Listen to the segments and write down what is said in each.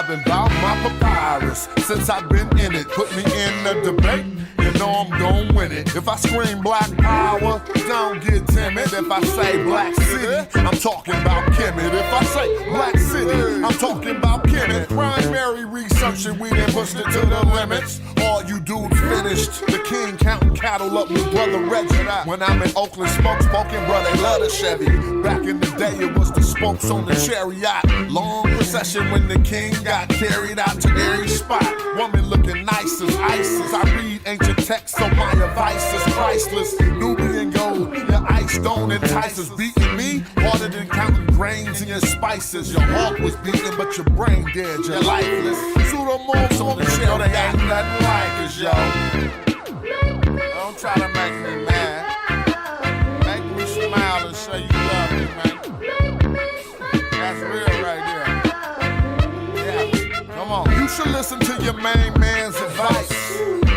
I've been bout my papyrus since I've been in it. Put me in the debate, you know I'm gon' win it. If I scream black power, don't get timid. If I say black city, I'm talking about Kemet. If I say black city, I'm talking about Kemet. Primary research and we done pushed it to the limits. All you dudes finished. The king counting cattle up with brother Reggie. When I'm in Oakland, smoking, bro, they love the Chevy. Back in the day, it was the spokes on the chariot. Long procession when the king got carried out to every spot. Woman looking nice as ISIS. I read ancient texts, so my advice is priceless. Nubian gold, your ice don't entice us. Beating me harder than counting grains in your spices. Your heart was beating, but your brain dead, you're lifeless. Pseudomorphs on the shell, they ain't nothing like us, yo. Don't try to make me mad. Make me smile and say you love me, man. That's real right there. Yeah, come on. You should listen to your main man's advice.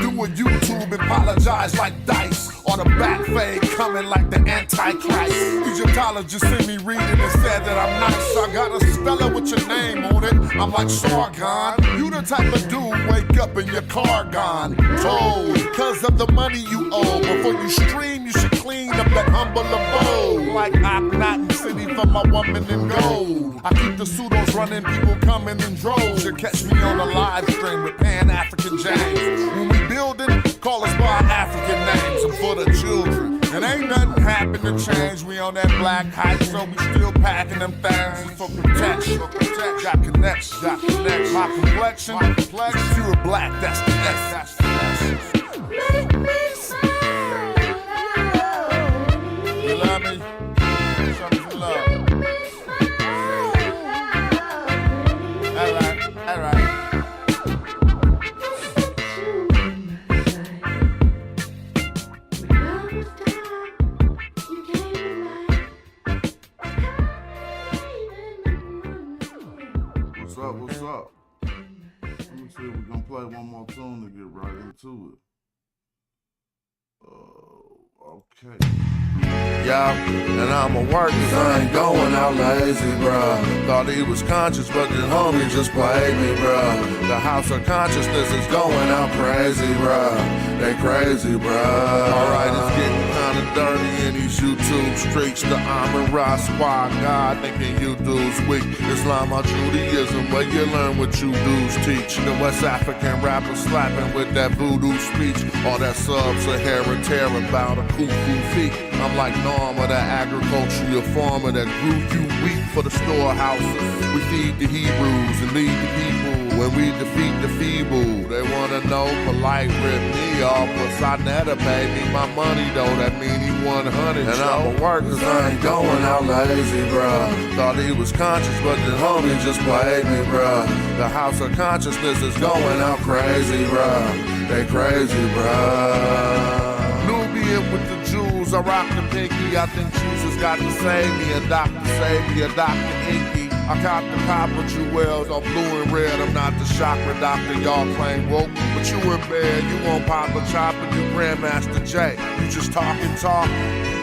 Do a YouTube and apologize like Dice. Or the back fade coming like the Antichrist. Egyptologists see me reading and said that I'm nice. I got a speller with your name on it. I'm like Sargon. You the type of dude wake up in your car gone. Told, cause of the money you owe. Before you stream, you should clean up that humble abode. Like Akhenaten City for my woman in gold. I keep the pseudos running, people coming in droves. You catch me on a live stream with Pan-African James. When we building, call us by our African names. I'm for the children. And ain't nothing happened to change. We on that black hype, so we still packing them things for protection. Got connections, My complexion, pure black, that's the essence. Make me smile. You love me? Show me some love. All right. What's up? Let me see if we can play one more tune to get right into it. Okay. Yeah, and I'ma work cause I ain't going out lazy, bruh. Thought he was conscious, but his homie just played me, bruh. The house of consciousness is going out crazy, bruh. They crazy, bruh. Alright, it's getting kinda dirty in these YouTube streets. The Amin Ra squad, God thinking you dudes weak. Islam or Judaism, where you learn what you dudes teach. The West African rappers slapping with that voodoo speech. All that sub-Saharan terror about a cuckoo feet. I'm like Norma, the agricultural farmer that grew you wheat for the storehouses. We feed the Hebrews and lead the people when we defeat the feeble. They wanna know polite rip me off, but Sonetta paid me my money though. That mean he 100. And I'ma work cause I ain't going out lazy, bruh. Thought he was conscious, but the homie just played me, bruh. The house of consciousness is going out crazy, bruh. They crazy, bruh. Nubian with the Jews, I rock the pinky. I think Jesus got to save me. A doctor save me, a Dr. Inky. I cop the copper jewels on blue and red. I'm not the chakra doctor y'all claim woke. But you in bed, you won't pop a chopper, you Grandmaster J. You just talk.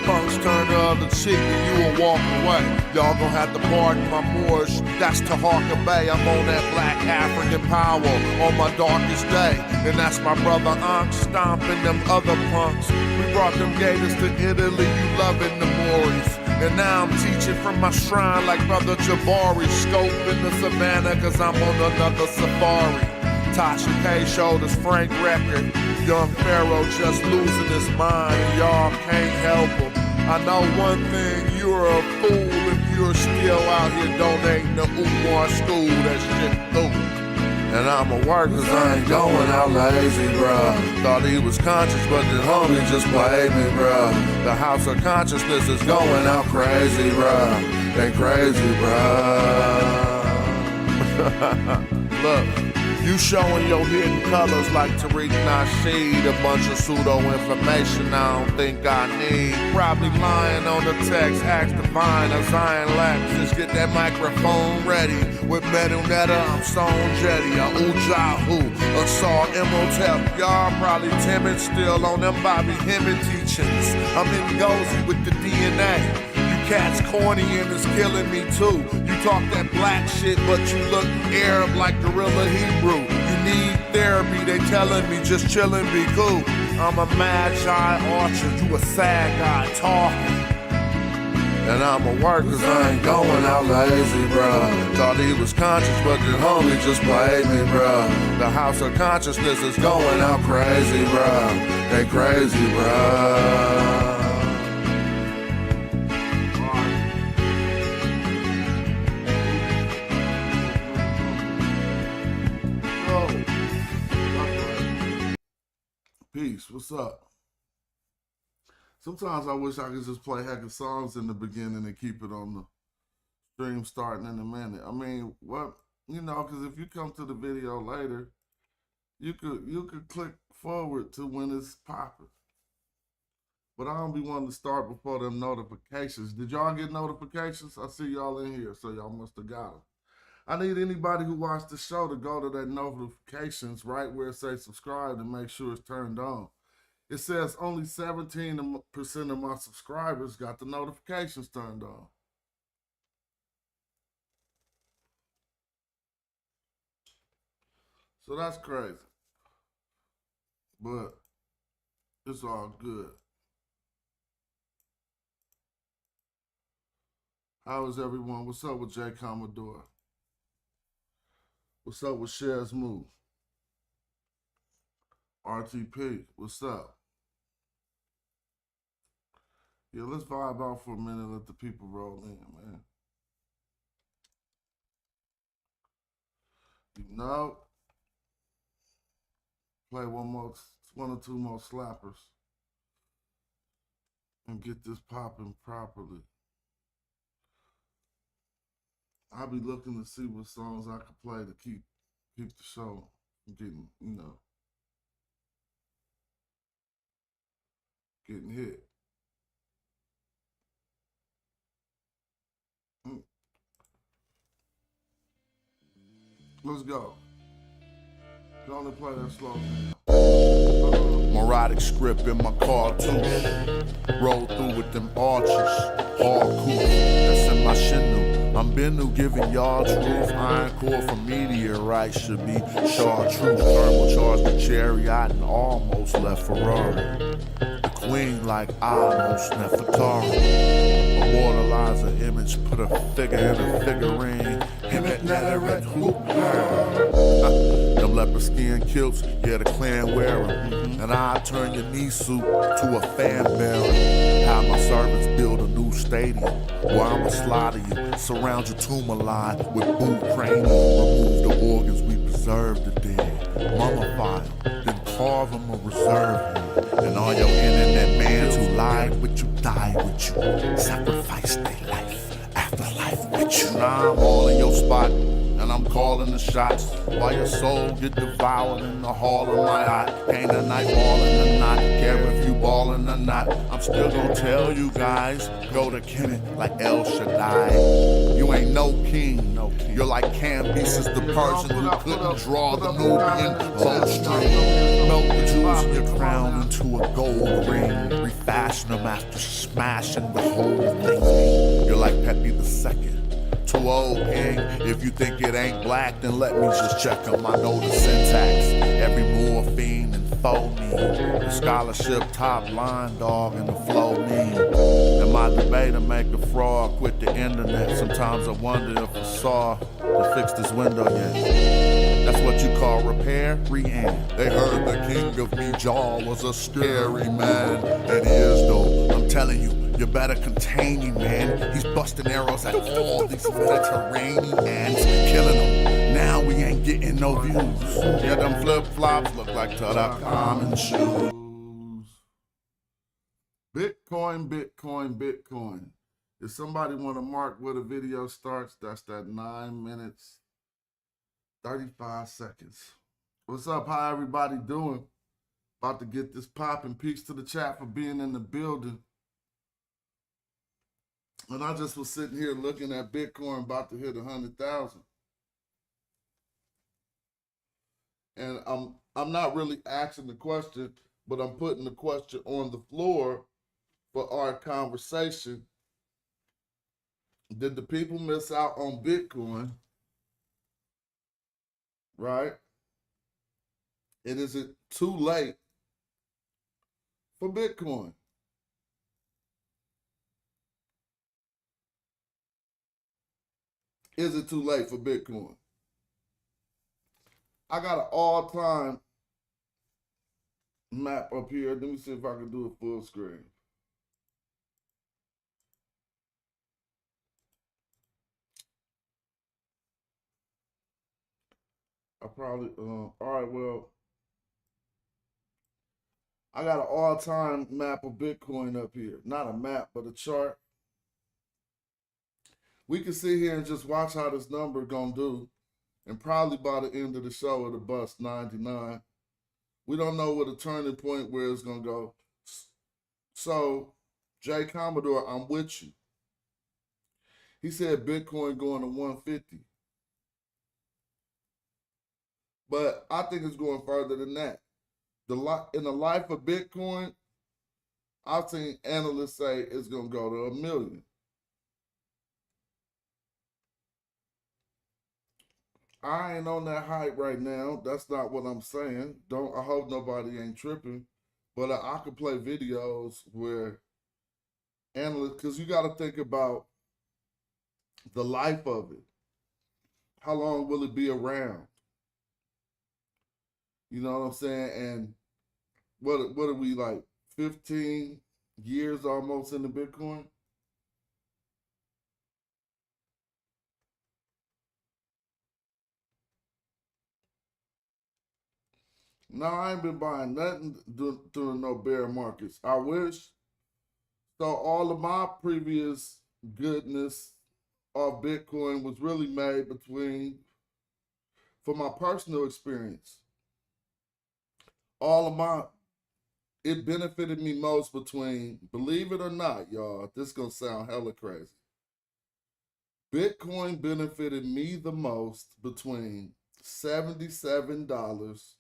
Punks turn the other cheek and you will walk away. Y'all gon' have to pardon my Moorish. That's Taharka Bay. I'm on that black African power on my darkest day. And that's my brother Ankh stomping them other punks. We brought them gators to Italy, you loving the Moors. And now I'm teaching from my shrine like brother Jabari. Scoping the savannah cause I'm on another safari. Tasha K showed us Frank record. Young Pharaoh just losing his mind and y'all can't help him. I know one thing, you're a fool if you're still out here donating to Umar school. That shit through. And I'ma work cause I ain't going out lazy, bruh. Thought he was conscious, but his homie just played me, bruh. The house of consciousness is going out crazy, bruh. They crazy, bruh. Look. You showing your hidden colors like Tariq Nasheed. A bunch of pseudo-information I don't think I need. Probably lying on the text, ask Divine or Zion Lax. Just get that microphone ready. With Metal Netta, I'm Stone Jetty. I'm Ujahu, Assault Imhotep. Y'all probably timid still on them Bobby Hemmett teachings. I'm in Gozy with the DNA. Cats corny and it's killing me too. You talk that black shit, but you look Arab like Gorilla Hebrew. You need therapy, they telling me just chillin', be cool. I'm a magi orchard, you a sad guy talking. And I'ma work cause I ain't going out lazy, bruh. Thought he was conscious, but the homie just played me, bruh. The house of consciousness is going out crazy, bruh. They crazy, bruh. Peace, what's up? Sometimes I wish I could just play heck of songs in the beginning and keep it on the stream starting in a minute. I mean, what, you know, because if you come to the video later, you could click forward to when it's popping. But I don't be wanting to start before them notifications. Did y'all get notifications? I see y'all in here, so y'all must have got them. I need anybody who watched the show to go to that notifications right where it says subscribe and make sure it's turned on. It says only 17% of my subscribers got the notifications turned on. So that's crazy. But it's all good. How is everyone? What's up with Jay Commodore? What's up with Shares Move? RTP, what's up? Yeah, let's vibe out for a minute and let the people roll in, man. You know, play one or two more slappers and get this popping properly. I'll be looking to see what songs I can play to keep the show from getting, you know, getting hit. Let's go. Go on and play that slow down. Moronic script in my car too. Roll through with them arches. All cool. That's in my Shinu. I'm Bennu giving y'all truth. Iron core from meteorite should be chartreuse. Thermal charge the chariot and almost left Ferrari. The queen like almost Nefertari. Immortalize an image, put a figure in a figurine. Him at Netherite hoop girl. Them leopard skin kilts, yeah, the clan wear 'em. And I turn your knee suit to a fan bearer. Have my servants build a new stadium where I'ma slaughter you, surround your tumor line with boot crane. Remove the organs, we preserve the dead. Mummify them, then carve them or reserve you. And all your internet mans who lied with you, died with you, sacrificed their life, afterlife with you. Now I'm all in your spot, and I'm calling the shots. While your soul get devoured in the hall of my eye. Ain't a night ballin' or not, care if you ballin' or not. I'm still gonna tell you guys, go to Kemet like El Shaddai. You ain't no king. You're like Cambyses the Persian who couldn't draw the Nubian bowstring. Melt the jewels in your crown into a gold ring. Refashion them after smashing the whole thing. You're like Pepe II. Too old, king. If you think it ain't black, then let me just check them. I know the syntax. Every morphine and phoneme. The scholarship top line, dog, and the flow mean. And my debate to make a fraud quit the internet. Sometimes I wonder if I saw to fix this window yet. That's what you call repair, re-end. They heard the king of me jaw was a scary man. And he is though, I'm telling you. You better contain him, man. He's busting arrows at all these Mediterranean ants, killing them. Now we ain't getting no views. Yeah, them flip-flops look like Tutankhamun shoes. Bitcoin, Bitcoin, Bitcoin. If somebody want to mark where the video starts, that's that 9 minutes, 35 seconds. What's up? How everybody doing? About to get this popping. Peace to the chat for being in the building. And I just was sitting here looking at Bitcoin about to hit 100,000. And I'm not really asking the question, but I'm putting the question on the floor for our conversation. Did the people miss out on Bitcoin? Right? And is it too late for Bitcoin? Is it too late for Bitcoin? I got an all-time map up here. Let me see if I can do it full screen. I probably, all right, well, I got an all-time map of Bitcoin up here. Not a map, but a chart. We can sit here and just watch how this number gonna do. And probably by the end of the show, it'll bust 99. We don't know what a turning point where it's gonna go. So, Jay Commodore, I'm with you. He said Bitcoin going to 150. But I think it's going further than that. In the life of Bitcoin, I've seen analysts say it's going to go to 1 million. I ain't on that hype right now. That's not what I'm saying. I hope nobody ain't tripping. But I could play videos where analysts, because you got to think about the life of it. How long will it be around? You know what I'm saying? And what are we, like 15 years almost into Bitcoin? No, I ain't been buying nothing during no bear markets. I wish. So all of my previous goodness of Bitcoin was really made for my personal experience. It benefited me most between, believe it or not, y'all, this is gonna sound hella crazy. Bitcoin benefited me the most between $77,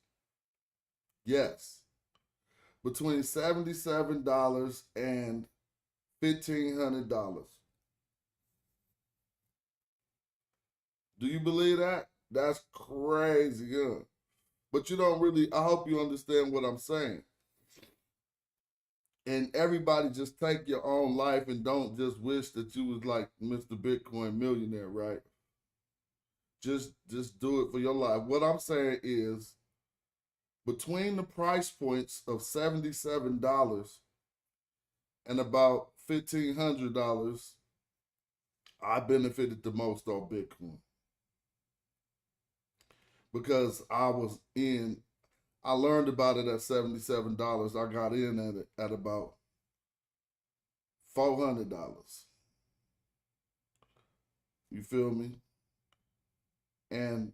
yes, between $77 and $1,500. Do you believe that? That's crazy, yeah. But you don't really, I hope you understand what I'm saying. And everybody just take your own life and don't just wish that you was like Mr. Bitcoin millionaire, right? Just do it for your life. What I'm saying is, between the price points of $77 and about $1,500, I benefited the most on Bitcoin. Because I learned about it at $77. I got in at it at about $400. You feel me? And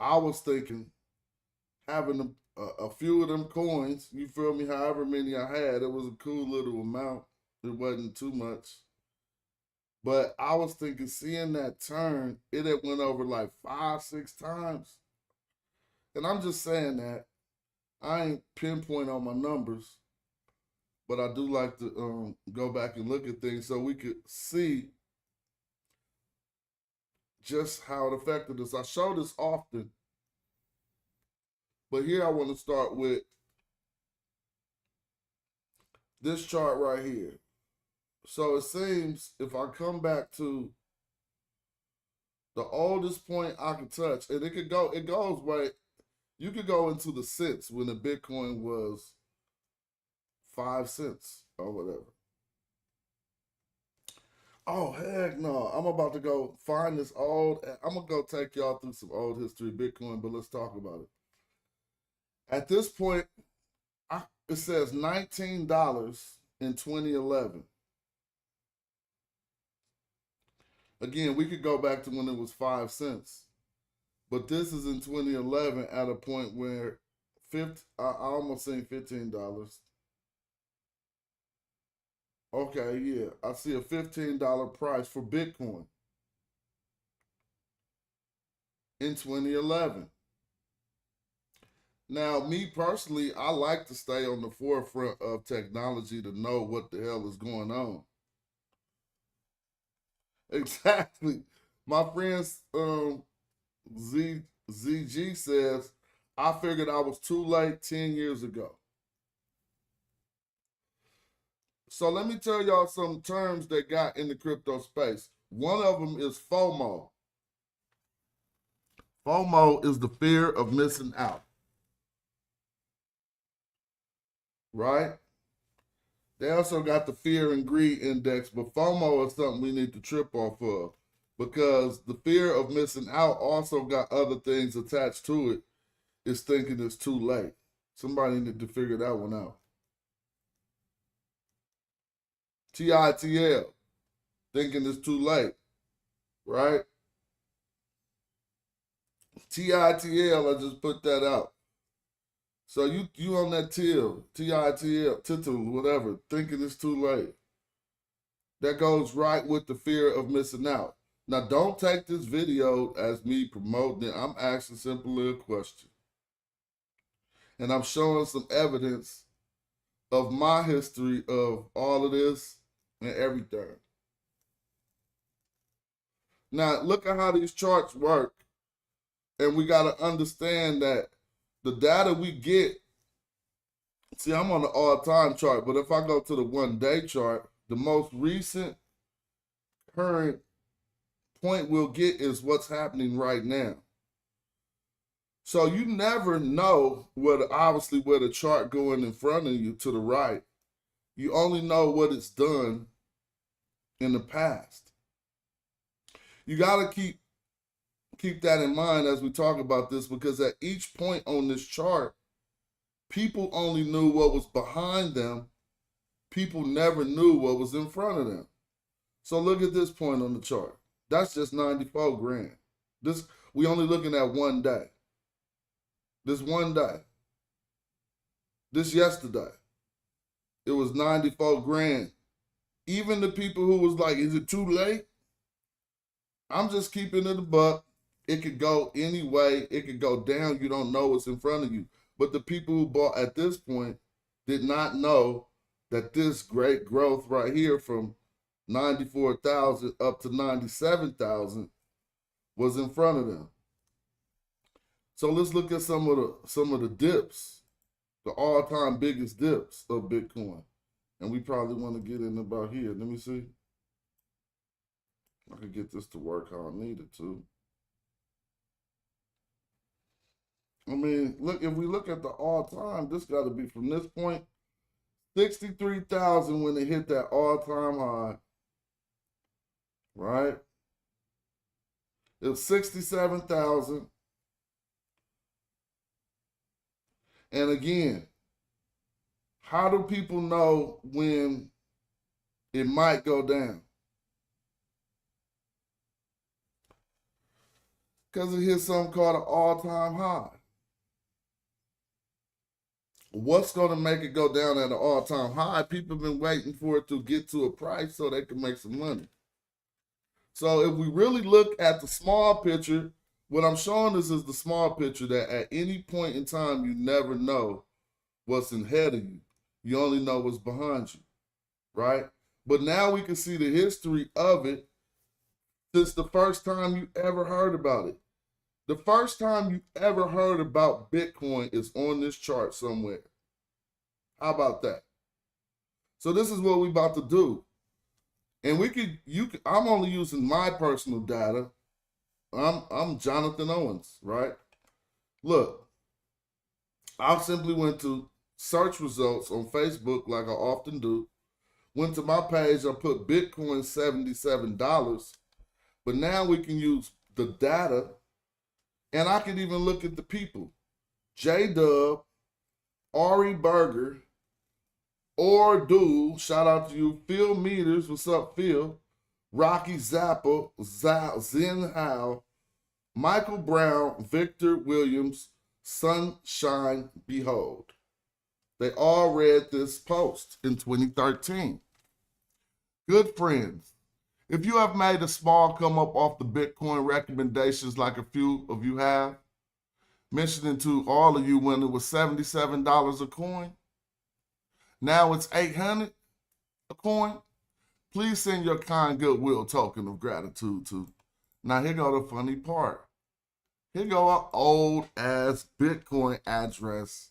I was thinking, having a few of them coins, you feel me, however many I had, it was a cool little amount. It wasn't too much. But I was thinking, seeing that turn, it had went over like 5-6 times. And I'm just saying that. I ain't pinpoint on my numbers, but I do like to go back and look at things so we could see just how it affected us. I show this often, but here I want to start with this chart right here. So it seems if I come back to the oldest point I could touch, and it goes way, you could go into the cents when the Bitcoin was 5 cents or whatever. Oh, heck no. I'm about to go find this I'm going to go take y'all through some old history of Bitcoin, but let's talk about it. At this point, it says $19 in 2011. Again, we could go back to when it was 5 cents. But this is in 2011 at a point where I almost seen $15. Okay, yeah. I see a $15 price for Bitcoin in 2011. Now, me personally, I like to stay on the forefront of technology to know what the hell is going on. Exactly. My friend ZG says, I figured I was too late 10 years ago. So let me tell y'all some terms that got in the crypto space. One of them is FOMO. FOMO is the fear of missing out. Right? They also got the fear and greed index, but FOMO is something we need to trip off of because the fear of missing out also got other things attached to it. It's thinking it's too late. Somebody need to figure that one out. TITL, thinking it's too late, right? TITL, I just put that out. So you on that TITL, whatever, thinking it's too late. That goes right with the fear of missing out. Now, don't take this video as me promoting it. I'm asking simply a question. And I'm showing some evidence of my history of all of this and everything. Now, look at how these charts work. And we got to understand that the data we get, see, I'm on the all-time chart, but if I go to the one-day chart, the most recent current point we'll get is what's happening right now. So you never know obviously where the chart going in front of you to the right. You only know what it's done in the past. You got to keep that in mind as we talk about this, because at each point on this chart, people only knew what was behind them. People never knew what was in front of them. So look at this point on the chart. That's just 94 grand. We only looking at one day. This one day. This yesterday. It was 94 grand. Even the people who was like, is it too late? I'm just keeping it a buck. It could go any way. It could go down. You don't know what's in front of you. But the people who bought at this point did not know that this great growth right here from 94,000 up to 97,000 was in front of them. So let's look at some of the dips, the all-time biggest dips of Bitcoin. And we probably want to get in about here. Let me see. I could get this to work how I need it to. I mean, look, if we look at the all-time, this got to be from this point, 63,000 when they hit that all-time high, right? It was 67,000. And again, how do people know when it might go down? Because it hit something called an all-time high. What's going to make it go down at an all-time high? People have been waiting for it to get to a price so they can make some money. So if we really look at the small picture, what I'm showing this is the small picture that at any point in time, you never know what's ahead of you. You only know what's behind you, right? But now we can see the history of it since the first time you ever heard about it. The first time you ever heard about Bitcoin is on this chart somewhere. How about that? So this is what we're about to do. And I'm only using my personal data. I'm Jonathan Owens, right? Look, I simply went to search results on Facebook like I often do. Went to my page, I put Bitcoin $77. But now we can use the data, and I can even look at the people. J-Dub, Ari Berger, Ordu, shout out to you. Phil Meters, what's up, Phil? Rocky Zappa, Zen Howe, Michael Brown, Victor Williams, Sunshine Behold. They all read this post in 2013. Good friends, if you have made a small come up off the Bitcoin recommendations like a few of you have, mentioning to all of you when it was $77 a coin, now it's $800 a coin. Please send your kind goodwill token of gratitude to. Now here go the funny part. Here go an old ass Bitcoin address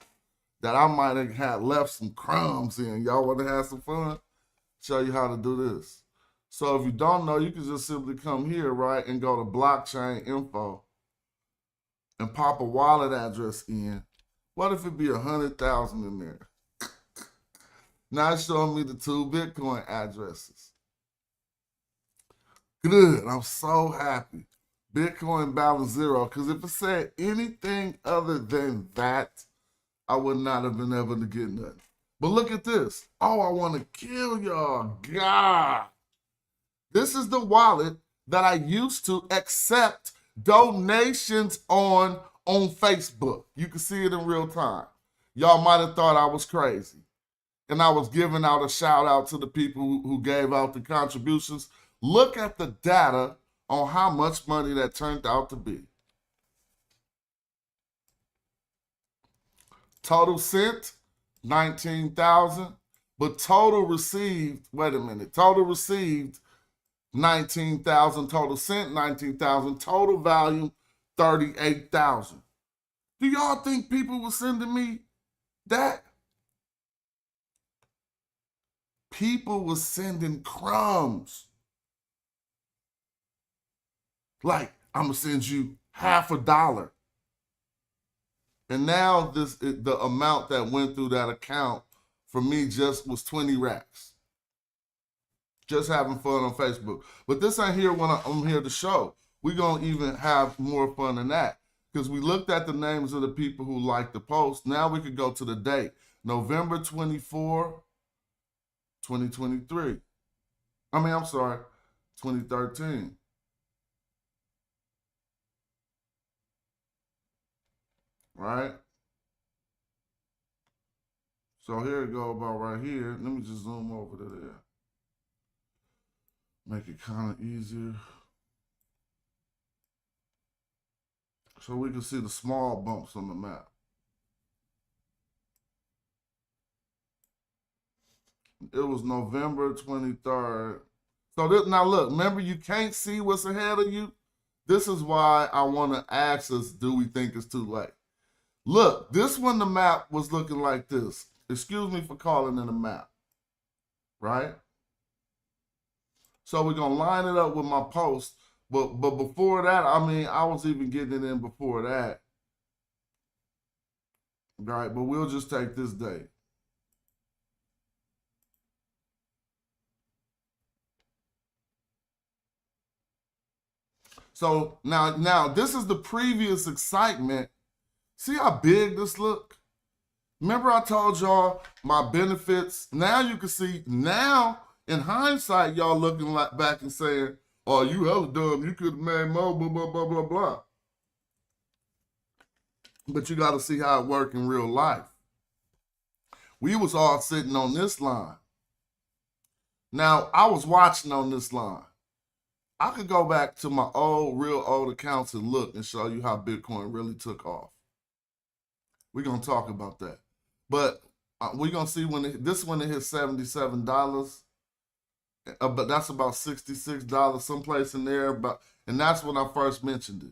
that I might have had left some crumbs in. Y'all want to have some fun? Show you how to do this. So if you don't know, you can just simply come here, right, and go to blockchain info and pop a wallet address in. What if it be 100,000 in there? Now it's showing me the 2 Bitcoin addresses. Good, I'm so happy. Bitcoin balance 0, because if it said anything other than that, I would not have been able to get nothing. But look at this. Oh, I want to kill y'all. God. This is the wallet that I used to accept donations on Facebook. You can see it in real time. Y'all might have thought I was crazy. And I was giving out a shout out to the people who gave out the contributions. Look at the data on how much money that turned out to be. Total sent, 19,000. But total received, wait a minute, total received 19,000, total sent 19,000, total value 38,000. Do y'all think people were sending me that? People were sending crumbs. Like, I'm gonna send you $50. And now the amount that went through that account for me just was 20 racks. Just having fun on Facebook. But this ain't here when I'm here to show. We're going to even have more fun than that. Because we looked at the names of the people who liked the post. Now we could go to the date. November 24, 2023. I'm sorry, 2013. Right? So here it go about right here. Let me just zoom over to there. Make it kind of easier. So we can see the small bumps on the map. It was November 23rd. So this, now look, remember you can't see what's ahead of you? This is why I want to ask us, do we think it's too late? Look, this one, the map was looking like this. Excuse me for calling it a map, right? So we're going to line it up with my post. But before that, I was even getting it in before that. Right, but we'll just take this date. So now this is the previous excitement. See how big this look? Remember I told y'all my benefits? Now you can see, now in hindsight, y'all looking like back and saying, oh, you hella dumb, you could have made more, blah, blah, blah, blah, blah. But you got to see how it work in real life. We was all sitting on this line. Now, I was watching on this line. I could go back to my real old accounts and look and show you how Bitcoin really took off. We're going to talk about that. But we're going to see when this one it hit $77. But that's about $66, someplace in there. And that's when I first mentioned it.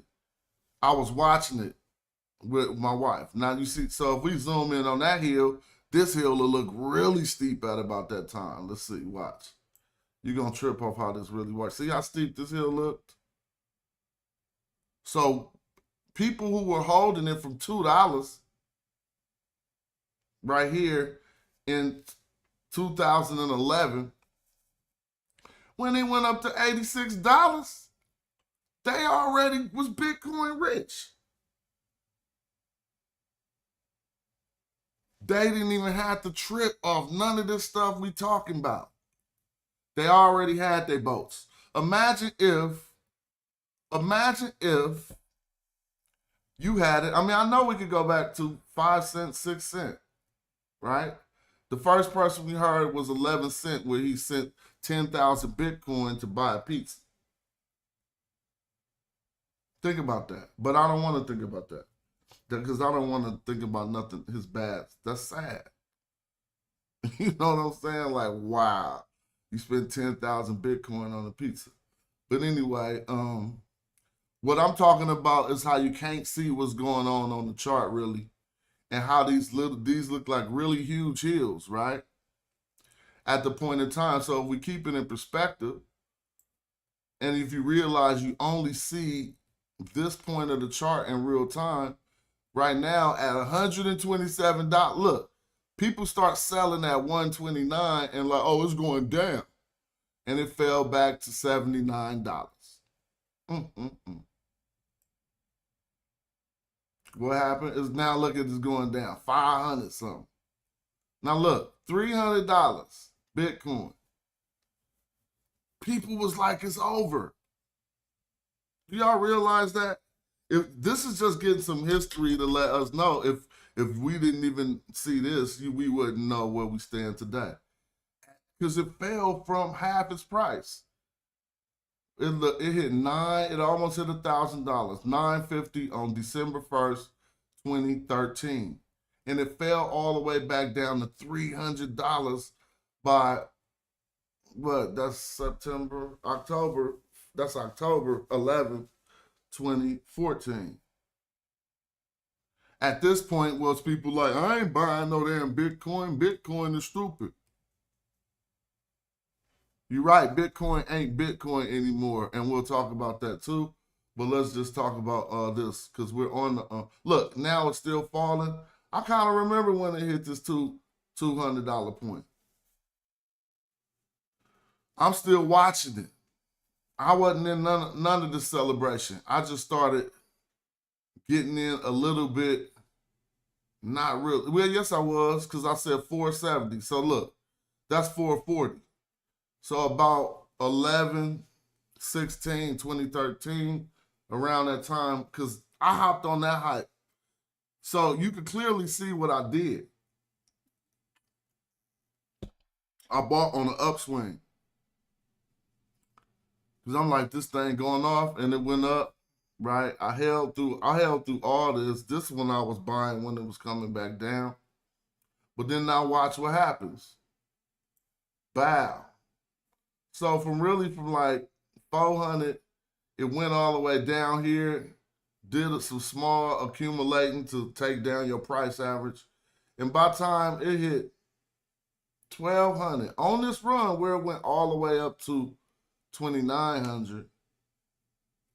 I was watching it with my wife. Now you see, so if we zoom in on that hill, this hill will look really steep at about that time. Let's see, watch. You're going to trip off how this really works. See how steep this hill looked? So people who were holding it from $2 right here in 2011, when they went up to $86, they already was Bitcoin rich. They didn't even have to trip off none of this stuff we talking about. They already had their boats. Imagine if you had it. I know we could go back to 5 cents, 6 cents, right? The first person we heard was 11 cents, where he sent 10,000 Bitcoin to buy a pizza. Think about that. But I don't want to think about that. Because I don't want to think about nothing, his bad. That's sad. You know what I'm saying? Like, wow. You spend 10,000 Bitcoin on a pizza. But anyway, what I'm talking about is how you can't see what's going on the chart really, and how these look like really huge hills, right? At the point in time. So if we keep it in perspective, and if you realize you only see this point of the chart in real time, right now at $127, look, people start selling at 129 and like, oh, it's going down. And it fell back to $79. What happened is now look at this going down, 500 something. Now look, $300 Bitcoin. People was like, it's over. Do y'all realize that? If this is just getting some history to let us know, if we didn't even see this, we wouldn't know where we stand today. Because it fell from half its price. It hit it almost hit $1,000, $950 on December 1st, 2013. And it fell all the way back down to $300 by, what, that's October 11th, 2014. At this point, was people like, I ain't buying no damn Bitcoin. Bitcoin is stupid. You're right, Bitcoin ain't Bitcoin anymore, and we'll talk about that too. But let's just talk about this, because we're on the, look, now it's still falling. I kind of remember when it hit this $200 point. I'm still watching it. I wasn't in none of the celebration. I just started getting in a little bit, not really. Well, yes, I was, because I said 470. So look, that's 440. So about 11/16/2013, around that time, because I hopped on that hype. So you could clearly see what I did. I bought on an upswing. Because I'm like, this thing going off, and it went up, right? I held through all this. This one I was buying when it was coming back down. But then now watch what happens. Bow. So from like 400, it went all the way down here, did some small accumulating to take down your price average. And by the time it hit 1,200, on this run where it went all the way up to 2,900,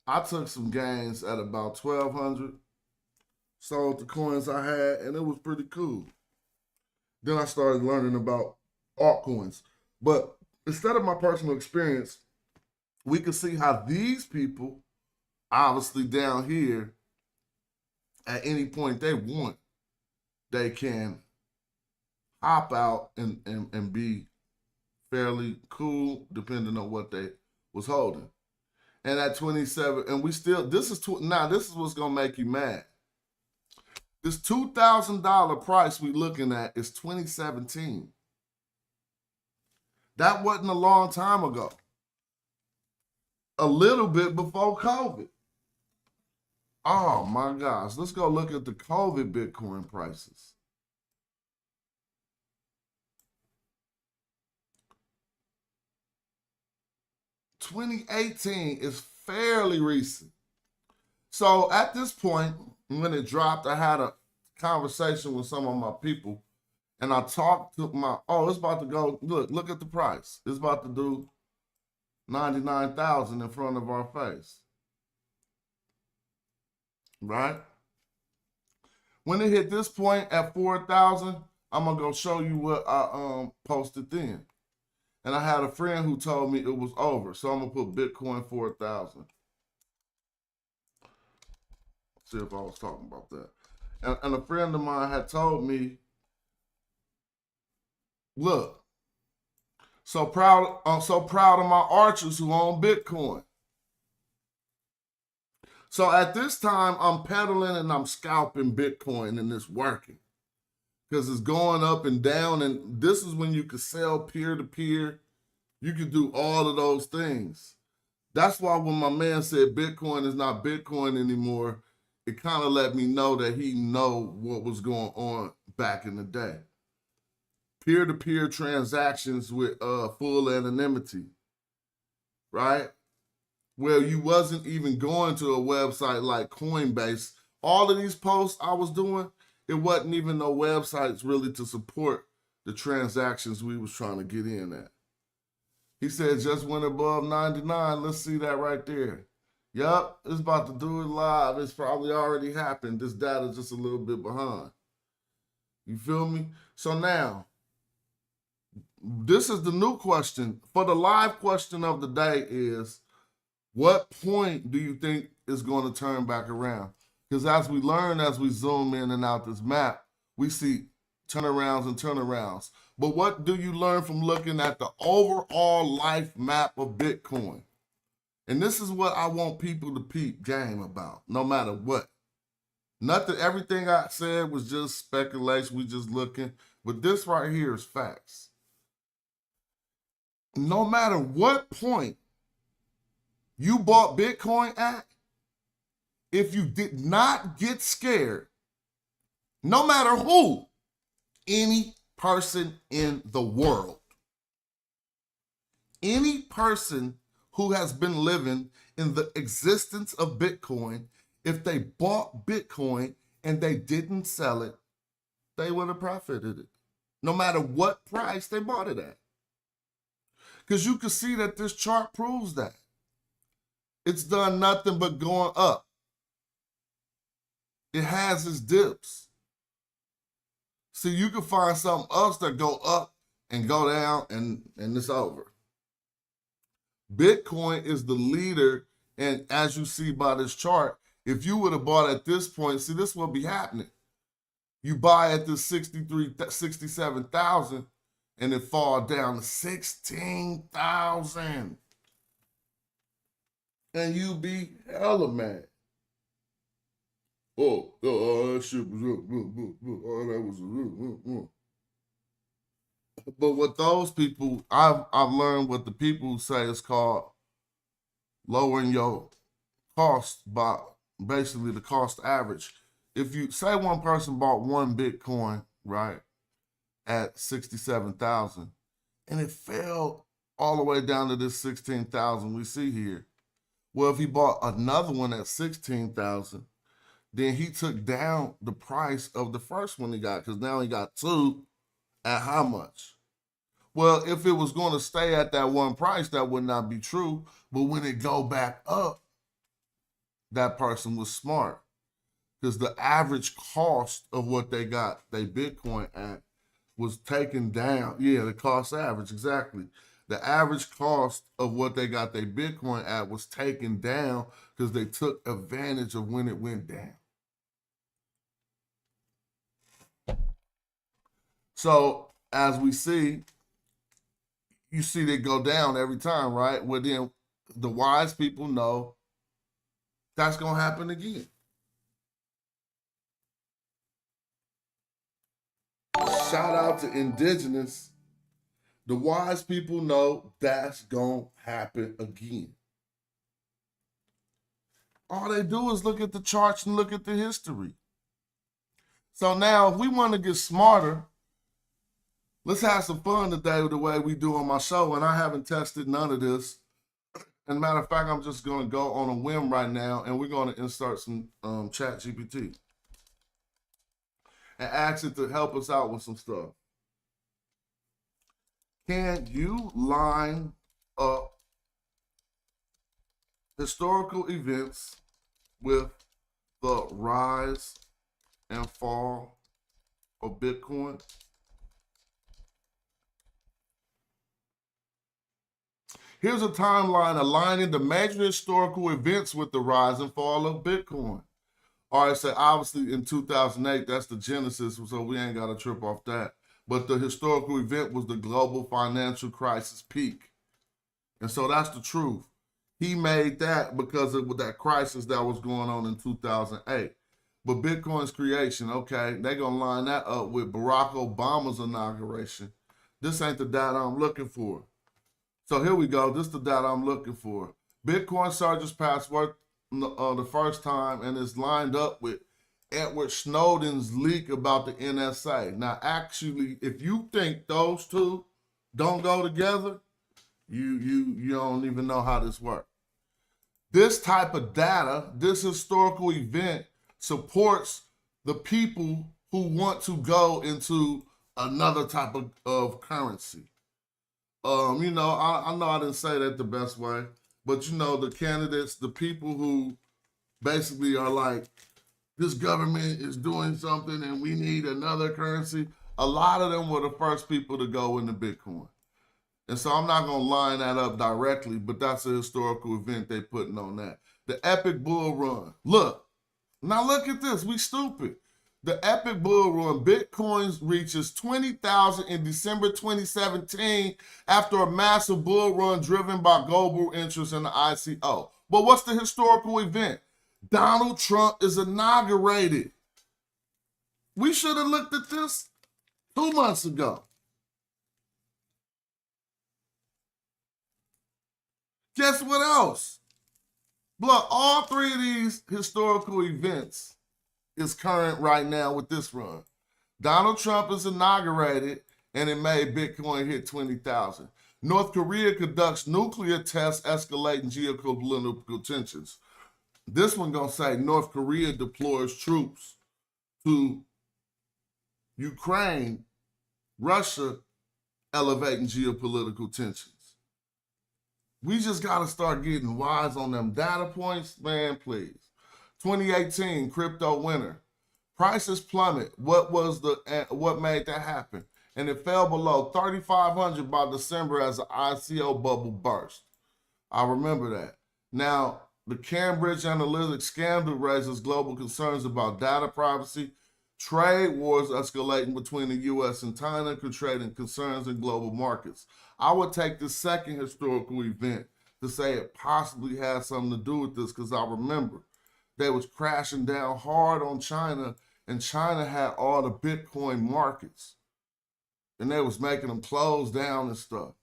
I took some gains at about 1,200, sold the coins I had, and it was pretty cool. Then I started learning about altcoins. But instead of my personal experience, we can see how these people, obviously down here, at any point they want, they can hop out and be fairly cool, depending on what they was holding. And at 27, and we still, this is what's gonna make you mad. This $2,000 price we looking at is 2017. That wasn't a long time ago. A little bit before COVID. Oh my gosh, let's go look at the COVID Bitcoin prices. $2018 is fairly recent. So at this point, when it dropped, I had a conversation with some of my people, and I talked to it's about to go, look at the price. It's about to do 99,000 in front of our face. Right? When it hit this point at 4,000, I'm gonna go show you what I posted then. And I had a friend who told me it was over. So I'm gonna put Bitcoin 4,000. See if I was talking about that. And a friend of mine had told me, look, I'm so proud of my archers who own Bitcoin. So at this time, I'm peddling and I'm scalping Bitcoin, and it's working. Because it's going up and down, and this is when you could sell peer-to-peer. You could do all of those things. That's why when my man said Bitcoin is not Bitcoin anymore, it kind of let me know that he know what was going on back in the day. peer-to-peer transactions with full anonymity, right? Where you wasn't even going to a website like Coinbase. All of these posts I was doing, it wasn't even no websites really to support the transactions we was trying to get in at. He said just went above 99. Let's see that right there. Yup, it's about to do it live. It's probably already happened. This data's just a little bit behind. You feel me? So now, this is the new question. For the live question of the day is, what point do you think is going to turn back around? Because as we learn, as we zoom in and out this map, we see turnarounds and turnarounds. But what do you learn from looking at the overall life map of Bitcoin? And this is what I want people to peep game about, no matter what. Nothing, everything I said was just speculation. We just looking. But this right here is facts. No matter what point you bought Bitcoin at, if you did not get scared, no matter who, any person in the world, any person who has been living in the existence of Bitcoin, if they bought Bitcoin and they didn't sell it, they would have profited it, no matter what price they bought it at. Because you can see that this chart proves that. It's done nothing but going up. It has its dips. See, you can find something else that go up and go down and it's over. Bitcoin is the leader, and as you see by this chart, if you would have bought at this point, see, this will be happening. You buy at this 67,000 and it fall down to 16,000. And you be hella mad. Oh, that shit was up. Oh, that was up. But what those people, I've learned what the people say is called lowering your cost by basically the cost average. If you say one person bought one Bitcoin, right, at 67,000, and it fell all the way down to this 16,000 we see here. Well, if he bought another one at 16,000, then he took down the price of the first one he got, because now he got two at how much? Well, if it was going to stay at that one price, that would not be true. But when it go back up, that person was smart, because the average cost of what they got their Bitcoin at was taken down. Yeah, the cost average, exactly. The average cost of what they got their Bitcoin at was taken down because they took advantage of when it went down. So as we see, you see they go down every time, right? Well, then the wise people know that's going to happen again. Shout out to Indigenous. The wise people know that's going to happen again. All they do is look at the charts and look at the history. So now if we want to get smarter, let's have some fun today with the way we do on my show. And I haven't tested none of this. As a matter of fact, I'm just going to go on a whim right now, and we're going to insert some ChatGPT and ask it to help us out with some stuff. Can you line up historical events with the rise and fall of Bitcoin? Here's a timeline aligning the major historical events with the rise and fall of Bitcoin. All right, so obviously in 2008, that's the genesis, so we ain't got to trip off that. But the historical event was the global financial crisis peak. And so that's the truth. He made that because of that crisis that was going on in 2008. But Bitcoin's creation, okay, they're going to line that up with Barack Obama's inauguration. This ain't the data I'm looking for. So here we go. This is the data I'm looking for. Bitcoin surges past worth the first time and is lined up with Edward Snowden's leak about the NSA. Now, actually, if you think those two don't go together, you don't even know how this works. This type of data, this historical event, supports the people who want to go into another type of currency. You know, I know I didn't say that the best way, but you know, the candidates, the people who basically are like, this government is doing something and we need another currency, a lot of them were the first people to go into Bitcoin. And so I'm not going to line that up directly, but that's a historical event they putting on that. The epic bull run. Look, now look at this. We stupid. The epic bull run, Bitcoin reaches 20,000 in December 2017 after a massive bull run driven by global interest in the ICO. But what's the historical event? Donald Trump is inaugurated. We should have looked at this 2 months ago. Guess what else? Look, all three of these historical events is current right now with this run. Donald Trump is inaugurated and it made Bitcoin hit 20,000. North Korea conducts nuclear tests escalating geopolitical tensions. This one gonna say North Korea deploys troops to Ukraine, Russia elevating geopolitical tensions. We just gotta start getting wise on them data points, man, please. 2018 crypto winter. Prices plummet. What made that happen? And it fell below 3,500 by December as the ICO bubble burst. I remember that. Now, the Cambridge Analytica scandal raises global concerns about data privacy. Trade wars escalating between the U.S. and China, creating concerns in global markets. I would take the second historical event to say it possibly has something to do with this, because I remember they was crashing down hard on China, and China had all the Bitcoin markets, and they was making them close down and stuff.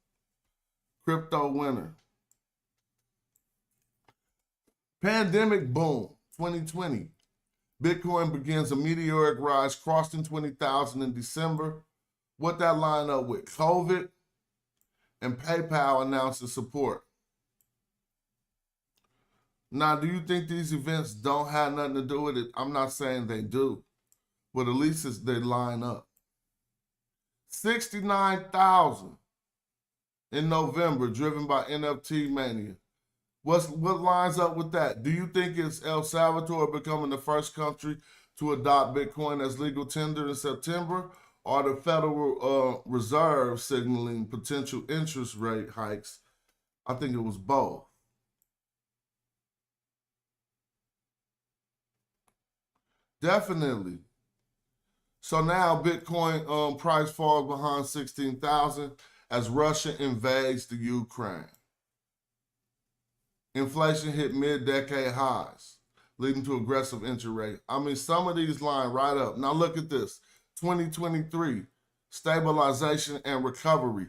Crypto winter. Pandemic boom, 2020. Bitcoin begins a meteoric rise, crossing 20,000 in December. What that line up with? COVID, and PayPal announces support. Now, do you think these events don't have nothing to do with it? I'm not saying they do, but at least they line up. 69,000 in November, driven by NFT mania. What lines up with that? Do you think it's El Salvador becoming the first country to adopt Bitcoin as legal tender in September, or the Federal Reserve signaling potential interest rate hikes? I think it was both. Definitely. So now Bitcoin price falls behind 16,000 as Russia invades the Ukraine. Inflation hit mid-decade highs, leading to aggressive interest rate. I mean, some of these line right up. Now look at this. 2023, stabilization and recovery.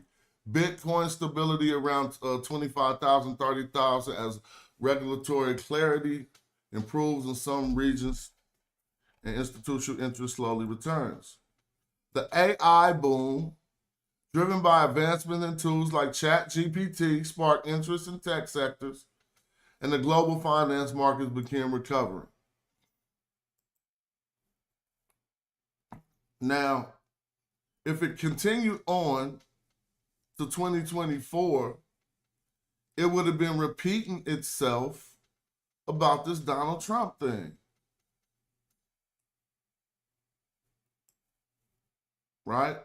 Bitcoin stability around 25,000, 30,000 as regulatory clarity improves in some regions and institutional interest slowly returns. The AI boom, driven by advancements in tools like ChatGPT, sparked interest in tech sectors, and the global finance markets began recovering. Now, if it continued on to 2024, it would have been repeating itself about this Donald Trump thing. Right?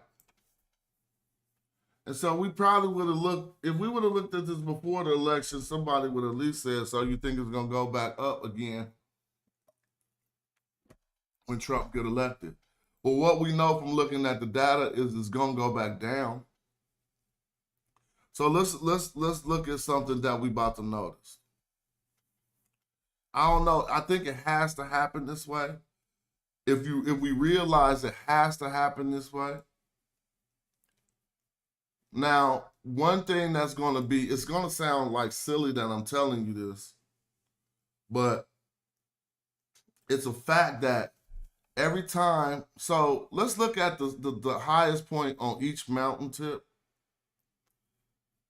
And so we probably would have looked, if we would have looked at this before the election, somebody would have at least said, so you think it's going to go back up again when Trump get elected. But what we know from looking at the data is it's going to go back down. So let's look at something that we about to notice. I don't know. I think it has to happen this way. If we realize it has to happen this way. Now, one thing that's going to be, it's going to sound like silly that I'm telling you this, but it's a fact that every time. So let's look at the highest point on each mountain tip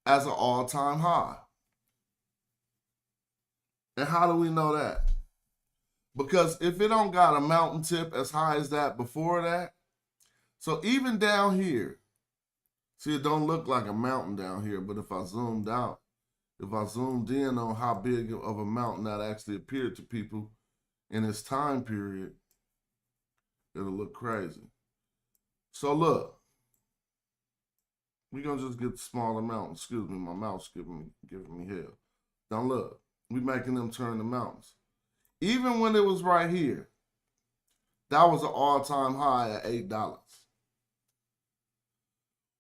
as an all-time high. And how do we know that? Because if it don't got a mountain tip as high as that before that, so even down here, see, it don't look like a mountain down here, but if I zoomed out, if I zoomed in on how big of a mountain that actually appeared to people in this time period, it'll look crazy. So look, we're gonna just get the smaller mountain. Excuse me, my mouth's giving me hell. Now look, we making them turn the mountains. Even when it was right here, that was an all-time high at $8.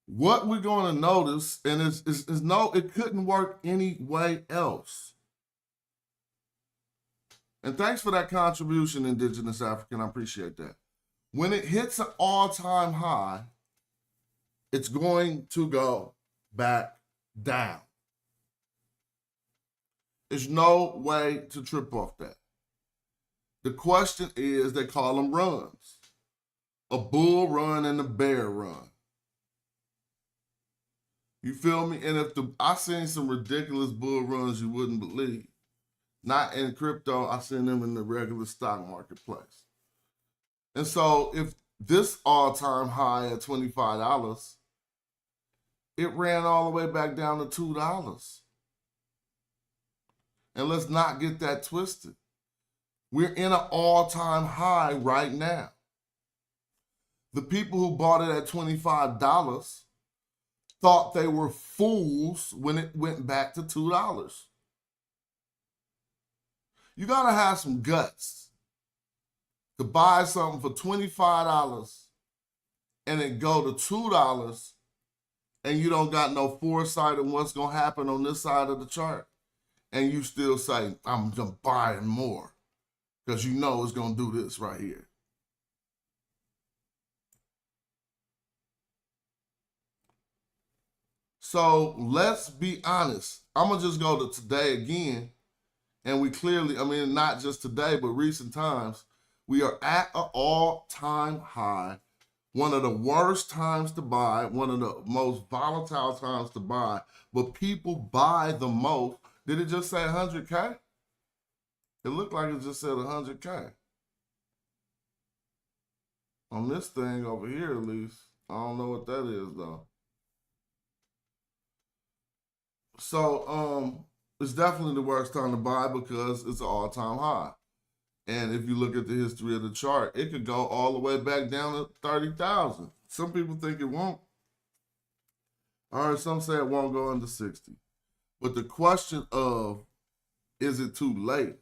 What we're going to notice, and is no, it couldn't work any way else. And thanks for that contribution, Indigenous African. I appreciate that. When it hits an all-time high, it's going to go back down. There's no way to trip off that. The question is, they call them runs. A bull run and a bear run. You feel me? And I seen some ridiculous bull runs you wouldn't believe. Not in crypto, I seen them in the regular stock marketplace. And so if this all-time high at $25, it ran all the way back down to $2. And let's not get that twisted. We're in an all-time high right now. The people who bought it at $25 thought they were fools when it went back to $2. You gotta have some guts to buy something for $25 and it go to $2 and you don't got no foresight on what's gonna happen on this side of the chart. And you still say, I'm just buying more because you know it's gonna do this right here. So let's be honest. I'm gonna just go to today again. And we clearly, I mean, not just today, but recent times, we are at an all-time high. One of the worst times to buy, one of the most volatile times to buy, but people buy the most. Did it just say 100K? It looked like it just said 100K. On this thing over here, at least. I don't know what that is, though. So, it's definitely the worst time to buy because it's an all-time high. And if you look at the history of the chart, it could go all the way back down to 30,000. Some people think it won't. All right, some say it won't go under 60. But the question of, is it too late?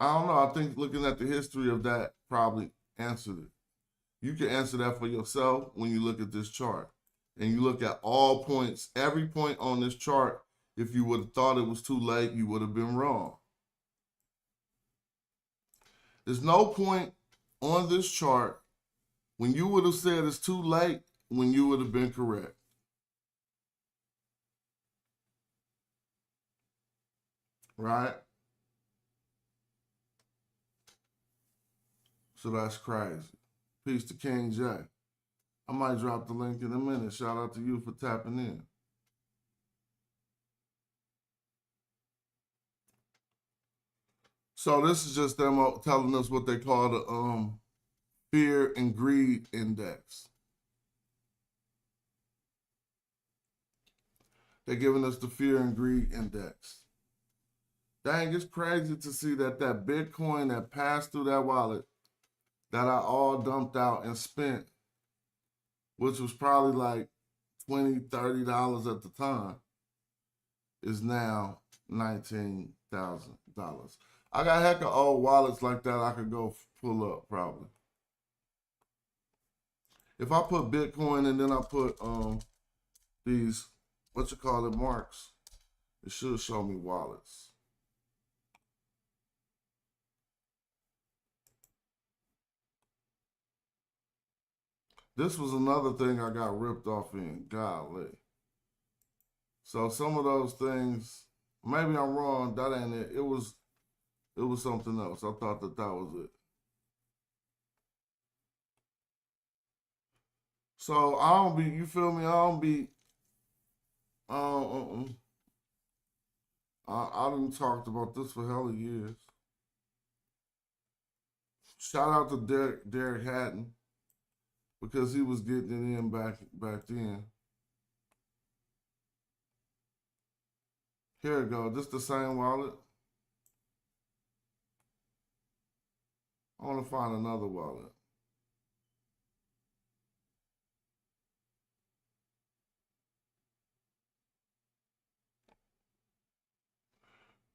I don't know. I think looking at the history of that probably answered it. You can answer that for yourself when you look at this chart. And you look at all points, every point on this chart. If you would have thought it was too late, you would have been wrong. There's no point on this chart when you would have said it's too late when you would have been correct. Right? So that's crazy. Peace to King J. I might drop the link in a minute. Shout out to you for tapping in. So this is just them telling us what they call the fear and greed index. They're giving us the fear and greed index. Dang, it's crazy to see that Bitcoin that passed through that wallet that I all dumped out and spent, which was probably like $20, $30 at the time, is now $19,000. I got a heck of old wallets like that I could go pull up probably. If I put Bitcoin and then I put these, what you call it, marks, it should show me wallets. This was another thing I got ripped off in. Golly. So some of those things, maybe I'm wrong, that ain't it. It was It was something else. I thought that was it. So I don't be, you feel me? I don't be, I done talked about this for hella years. Shout out to Derek Hatton, because he was getting it in back then. Here we go. This the same wallet. I want to find another wallet.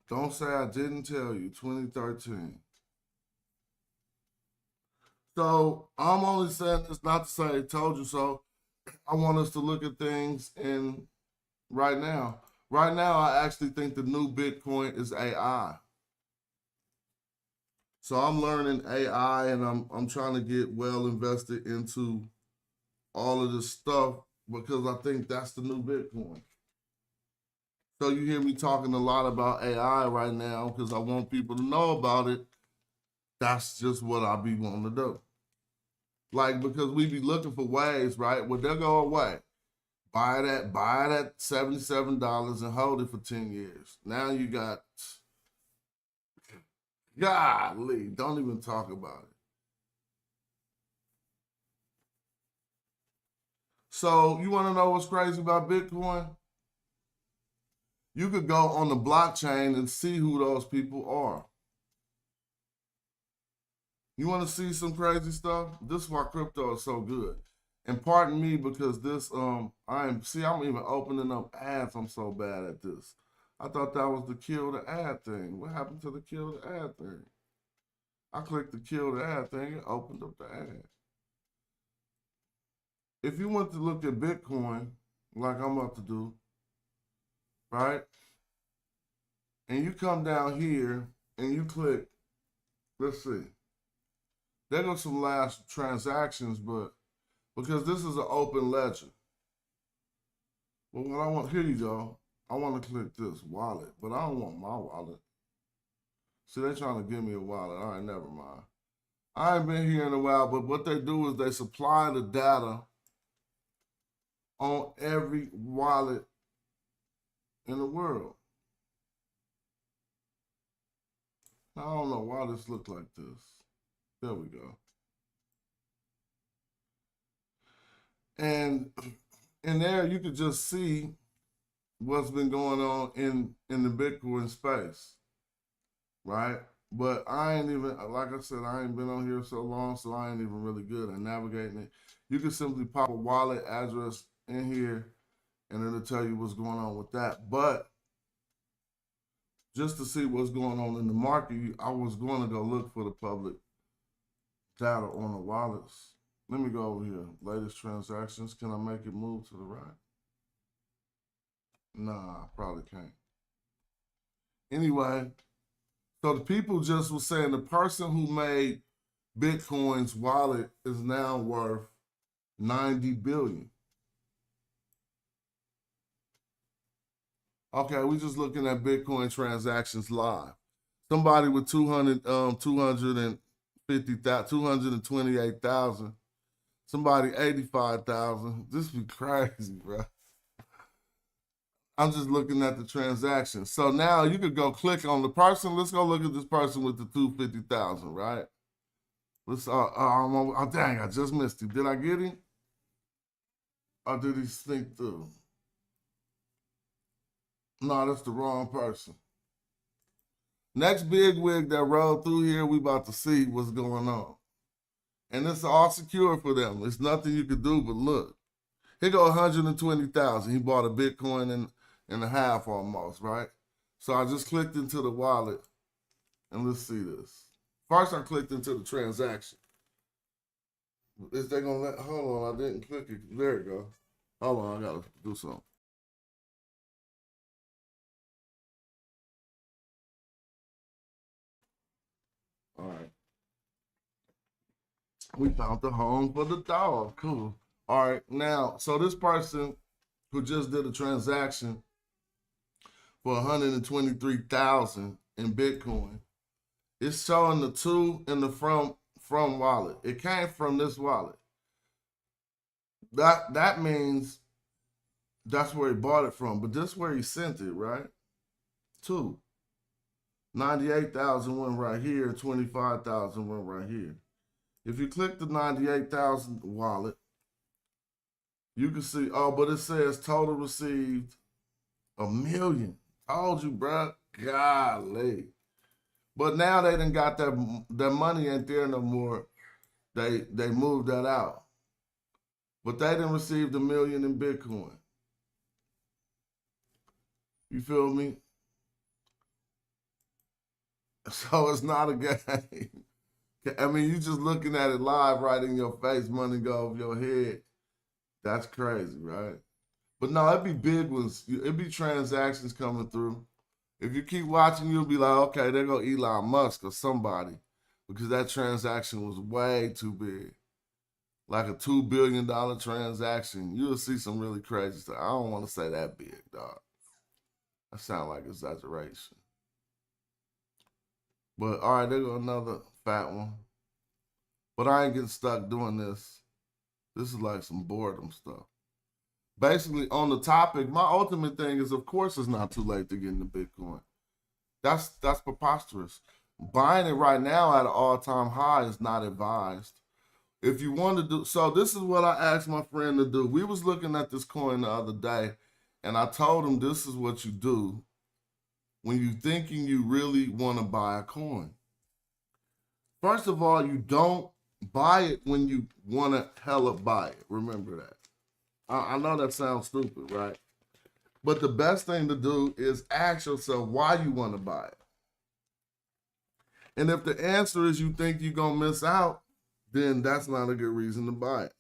Don't say I didn't tell you. 2013. So I'm only saying this not to say I told you so. I want us to look at things in right now. Right now, I actually think the new Bitcoin is AI. So I'm learning AI, and I'm trying to get well invested into all of this stuff, because I think that's the new Bitcoin. So you hear me talking a lot about AI right now because I want people to know about it. That's just what I be wanting to do. Like, because we be looking for ways, right? Well, they'll go away. Buy it at $77 and hold it for 10 years. Now you got, golly, don't even talk about it. So you want to know what's crazy about Bitcoin? You could go on the blockchain and see who those people are. You want to see some crazy stuff? This is why crypto is so good. And pardon me, because this, I'm even opening up ads. I'm so bad at this. I thought that was the kill the ad thing. What happened to the kill the ad thing? I clicked the kill the ad thing and opened up the ad. If you want to look at Bitcoin, like I'm about to do, right? And you come down here and you click, let's see. There goes some last transactions, but because this is an open ledger. Well, what I want, here you go. I want to click this wallet, but I don't want my wallet. See, they're trying to give me a wallet. All right, never mind. I ain't been here in a while, but what they do is they supply the data on every wallet in the world. I don't know why this looked like this. There we go. And in there, you could just see what's been going on in the Bitcoin space, right? But I ain't even, like I said, I ain't been on here so long, so I ain't even really good at navigating it. You can simply pop a wallet address in here, and it'll tell you what's going on with that. But just to see what's going on in the market, I was going to go look for the public data on the wallets. Let me go over here. Latest transactions. Can I make it move to the right? Nah, I probably can't. Anyway, so the people just were saying the person who made Bitcoin's wallet is now worth $90 billion. Okay, we just looking at Bitcoin transactions live. Somebody with 228,000. Somebody 85,000. This be crazy, bro. I'm just looking at the transactions. So now you could go click on the person. Let's go look at this person with the 250,000, right? Let's. Oh, dang! I just missed him. Did I get him? Or did he sneak through? No, that's the wrong person. Next big wig that rolled through here, we about to see what's going on. And it's all secure for them. There's nothing you could do but look. Here go 120,000. He bought a Bitcoin and a half almost, right? So I just clicked into the wallet, and let's see this. First, I clicked into the transaction. Is they gonna let? Hold on, I didn't click it. There you go. Hold on, I gotta do something. All right. We found the home for the dog. Cool. All right. Now, so this person who just did a transaction for 123,000 in Bitcoin, It's showing the 2 in the from wallet. It came from this wallet. That means that's where he bought it from. But this is where he sent it, right? 2. 98,000 went right here, 25,000 went right here. If you click the 98,000 wallet, you can see, oh, but it says total received $1 million. Told you, bruh. Golly. But now they done got that money ain't there no more. They moved that out. But they done received $1 million in Bitcoin. You feel me? So it's not a game. I mean, you just looking at it live right in your face, money go over your head. That's crazy, right? But no, it'd be big ones. It'd be transactions coming through. If you keep watching, you'll be like, okay, there go Elon Musk or somebody, because that transaction was way too big. Like a $2 billion transaction. You'll see some really crazy stuff. I don't want to say that big, dog. That sounds like exaggeration. But all right, there go another fat one. But I ain't getting stuck doing this. This is like some boredom stuff. Basically, on the topic, my ultimate thing is, of course, it's not too late to get into Bitcoin. That's preposterous. Buying it right now at an all-time high is not advised. If you want to do, so this is what I asked my friend to do. We was looking at this coin the other day, and I told him this is what you do when you thinking you really want to buy a coin. First of all, you don't buy it when you want to hella buy it. Remember that. I know that sounds stupid, right? But the best thing to do is ask yourself why you want to buy it. And if the answer is you think you're going to miss out, then that's not a good reason to buy it.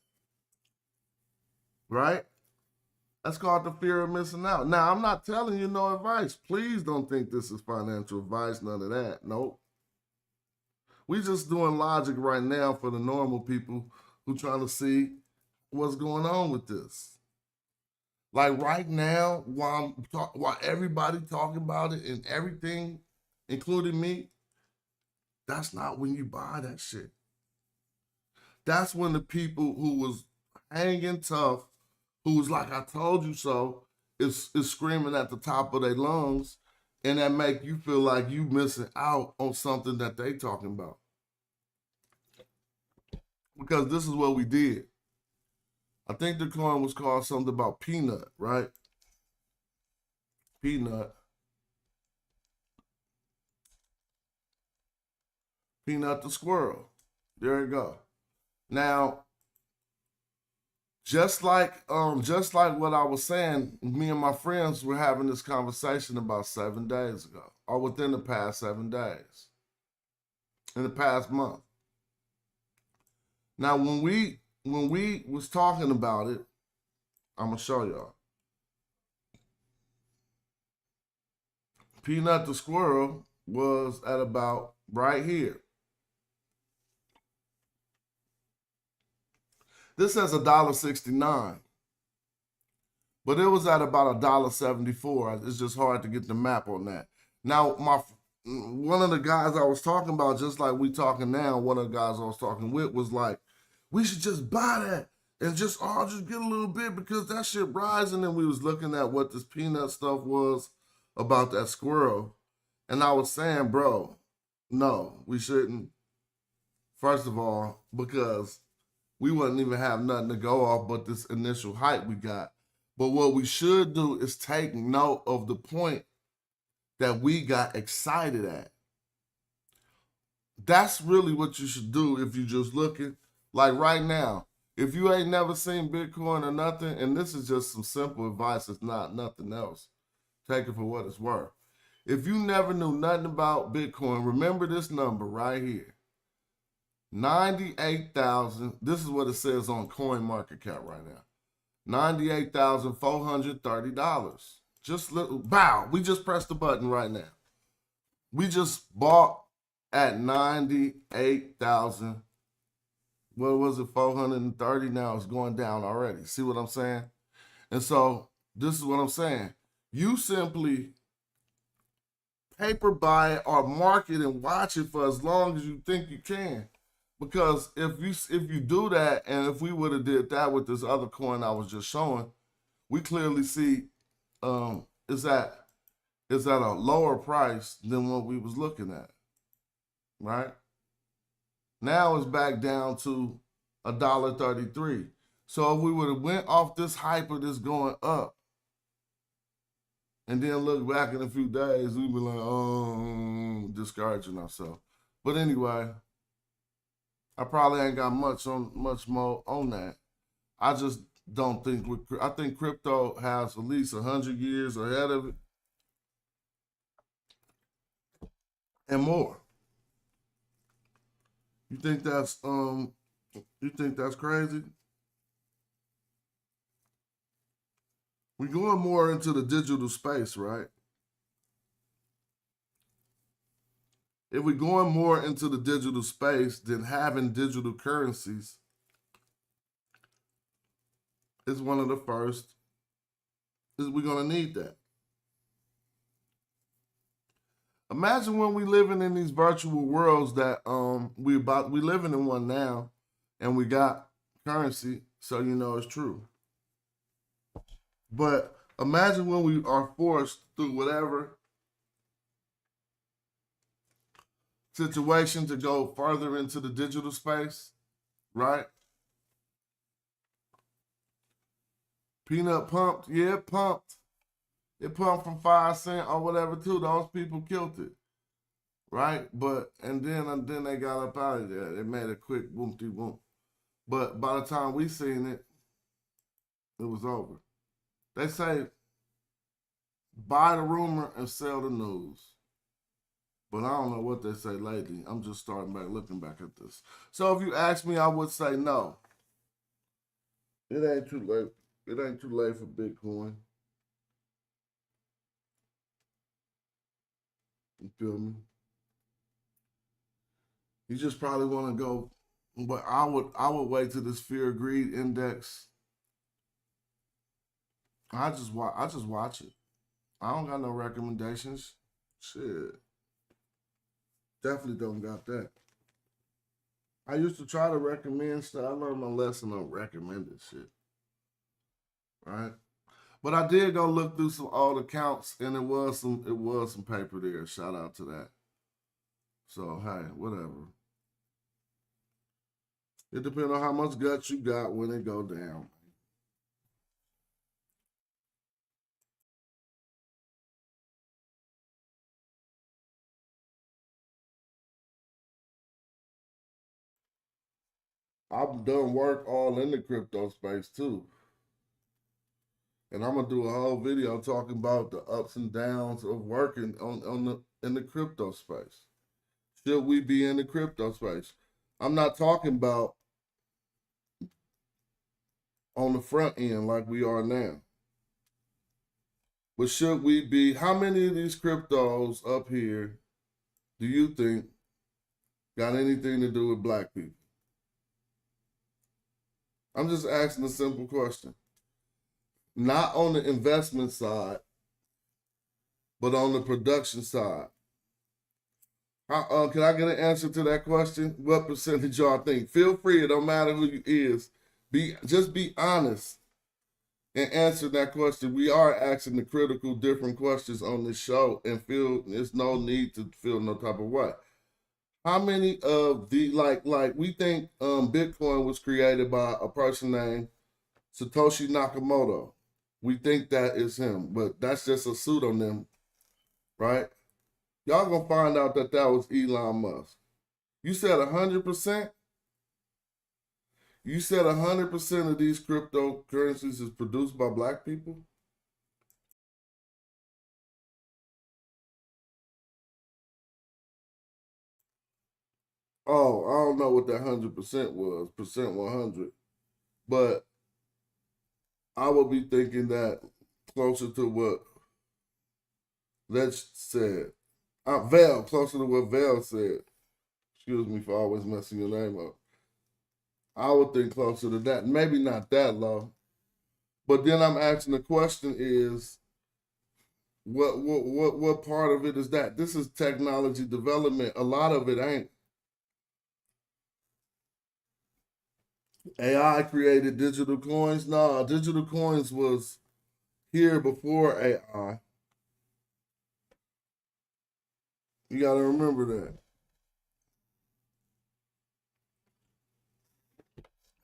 Right? That's called the fear of missing out. Now, I'm not telling you no advice. Please don't think this is financial advice, none of that. Nope. We just doing logic right now for the normal people who trying to see what's going on with this. Like right now, while everybody talking about it and everything, including me, that's not when you buy that shit. That's when the people who was hanging tough, who was like, I told you so, is screaming at the top of their lungs, and that make you feel like you missing out on something that they talking about. Because this is what we did. I think the coin was called something about Peanut, right? Peanut. Peanut the squirrel. There you go. Now, just like what I was saying, me and my friends were having this conversation about 7 days ago, or within the past 7 days, in the past month. Now, when we was talking about it, I'm gonna show y'all. Peanut the squirrel was at about right here. This says $1.69, but it was at about $1.74. It's just hard to get the map on that. Now, one of the guys I was talking about, just like we talking now, one of the guys I was talking with was like, we should just buy that and just get a little bit because that shit rising. And we was looking at what this peanut stuff was about that squirrel. And I was saying, bro, no, we shouldn't. First of all, because we wouldn't even have nothing to go off but this initial hype we got. But what we should do is take note of the point that we got excited at. That's really what you should do if you just looking. Like right now, if you ain't never seen Bitcoin or nothing, and this is just some simple advice, it's not nothing else. Take it for what it's worth. If you never knew nothing about Bitcoin, remember this number right here. 98,000, this is what it says on CoinMarketCap right now. $98,430. Just bow, we just pressed the button right now. We just bought at 98,000. What was it, 430? Now it's going down already. See what I'm saying? And so this is what I'm saying. You simply paper buy it or market and watch it for as long as you think you can. Because if you do that, and if we would have did that with this other coin I was just showing, we clearly see it's at a lower price than what we was looking at, right? Now it's back down to $1.33. So if we would have went off this hype of this going up, and then look back in a few days, we'd be like, oh, discouraging ourselves. But anyway, I probably ain't got much more on that. I just don't think I think crypto has at least 100 years ahead of it and more. You think that's crazy? We're going more into the digital space, right? If we're going more into the digital space, then having digital currencies is one of the first. We're going to need that. Imagine when we living in these virtual worlds that we living in one now, and we got currency, so you know it's true. But imagine when we are forced through whatever situation to go further into the digital space, right? Peanut pumped, yeah, it pumped. It pumped from 5 cents or whatever too. Those people killed it, right? But and then they got up out of there. They made a quick boom. But by the time we seen it, it was over. They say buy the rumor and sell the news. But I don't know what they say lately. I'm just looking back at this. So if you ask me, I would say no. It ain't too late. It ain't too late for Bitcoin. You feel me? You just probably want to go, but I would wait till this fear greed index. I just watch it. I don't got no recommendations. Shit. Definitely don't got that. I used to try to recommend stuff. I learned my lesson on recommended shit. Right? But I did go look through some old accounts, and it was some paper there. Shout out to that. So hey, whatever. It depends on how much guts you got when it go down. I've done work all in the crypto space too. And I'm gonna do a whole video talking about the ups and downs of working in the crypto space. Should we be in the crypto space? I'm not talking about on the front end like we are now. But should we be, how many of these cryptos up here do you think got anything to do with black people? I'm just asking a simple question. Not on the investment side, but on the production side. Can I get an answer to that question? What percentage y'all think? Feel free, it don't matter who you is. Just be honest and answer that question. We are asking the critical different questions on this show, and there's no need to feel no type of way. How many of the, like we think Bitcoin was created by a person named Satoshi Nakamoto. We think that is him, but that's just a pseudonym, right? Y'all gonna find out that was Elon Musk. You said 100%? You said 100% of these cryptocurrencies is produced by black people? Oh, I don't know what that 100% was, percent 100. But I would be thinking that closer to what Let's said. Val, closer to what Val said. Excuse me for always messing your name up. I would think closer to that. Maybe not that low. But then I'm asking the question is, What part of it is that? This is technology development. A lot of it ain't. AI created digital coins. No, digital coins was here before AI. You got to remember that.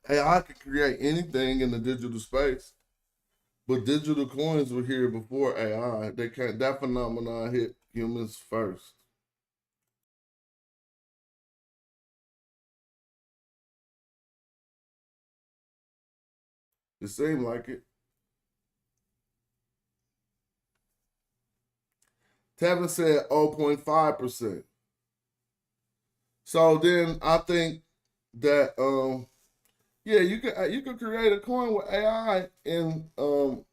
AI can create anything in the digital space, but digital coins were here before AI. That phenomenon hit humans first. It seemed like it. Tevin said 0.5%. So then I think that yeah, you could create a coin with AI in the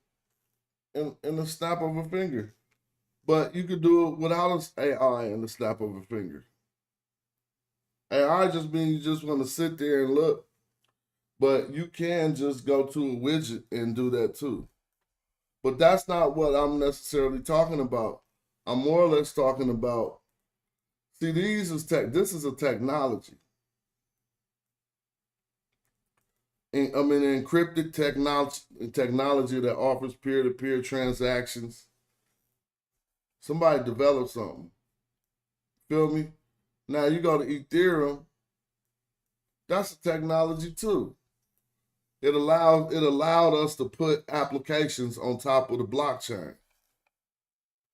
snap of a finger. But you could do it without AI in the snap of a finger. AI just means you just want to sit there and look. But you can just go to a widget and do that too. But that's not what I'm necessarily talking about. I'm more or less talking about, see, this is a technology. Encrypted technology that offers peer-to-peer transactions. Somebody developed something. Feel me? Now you go to Ethereum. That's a technology too. It allowed us to put applications on top of the blockchain.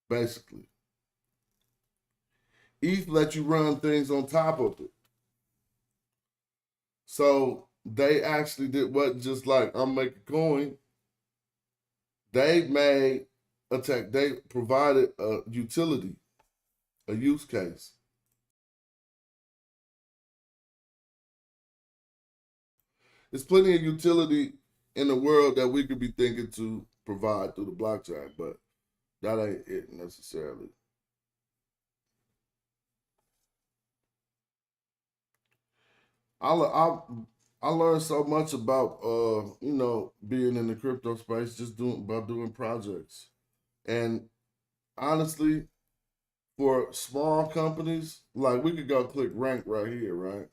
Basically, ETH let you run things on top of it. So they actually did what, just like I'm making coin. They made they provided a utility, a use case. There's plenty of utility in the world that we could be thinking to provide through the blockchain, but that ain't it necessarily. I learned so much about being in the crypto space just doing projects. And honestly, for small companies, like we could go click rank right here, right?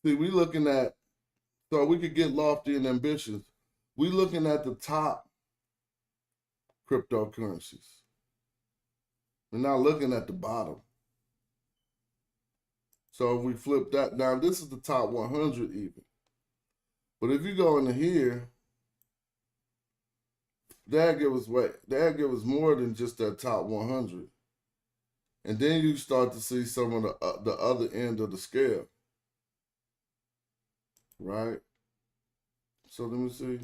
See, so we could get lofty and ambitious. We looking at the top cryptocurrencies. We're not looking at the bottom. So if we flip that down, this is the top 100 even. But if you go into here, that'll give us more than just that top 100. And then you start to see some of the other end of the scale. Right? So let me see.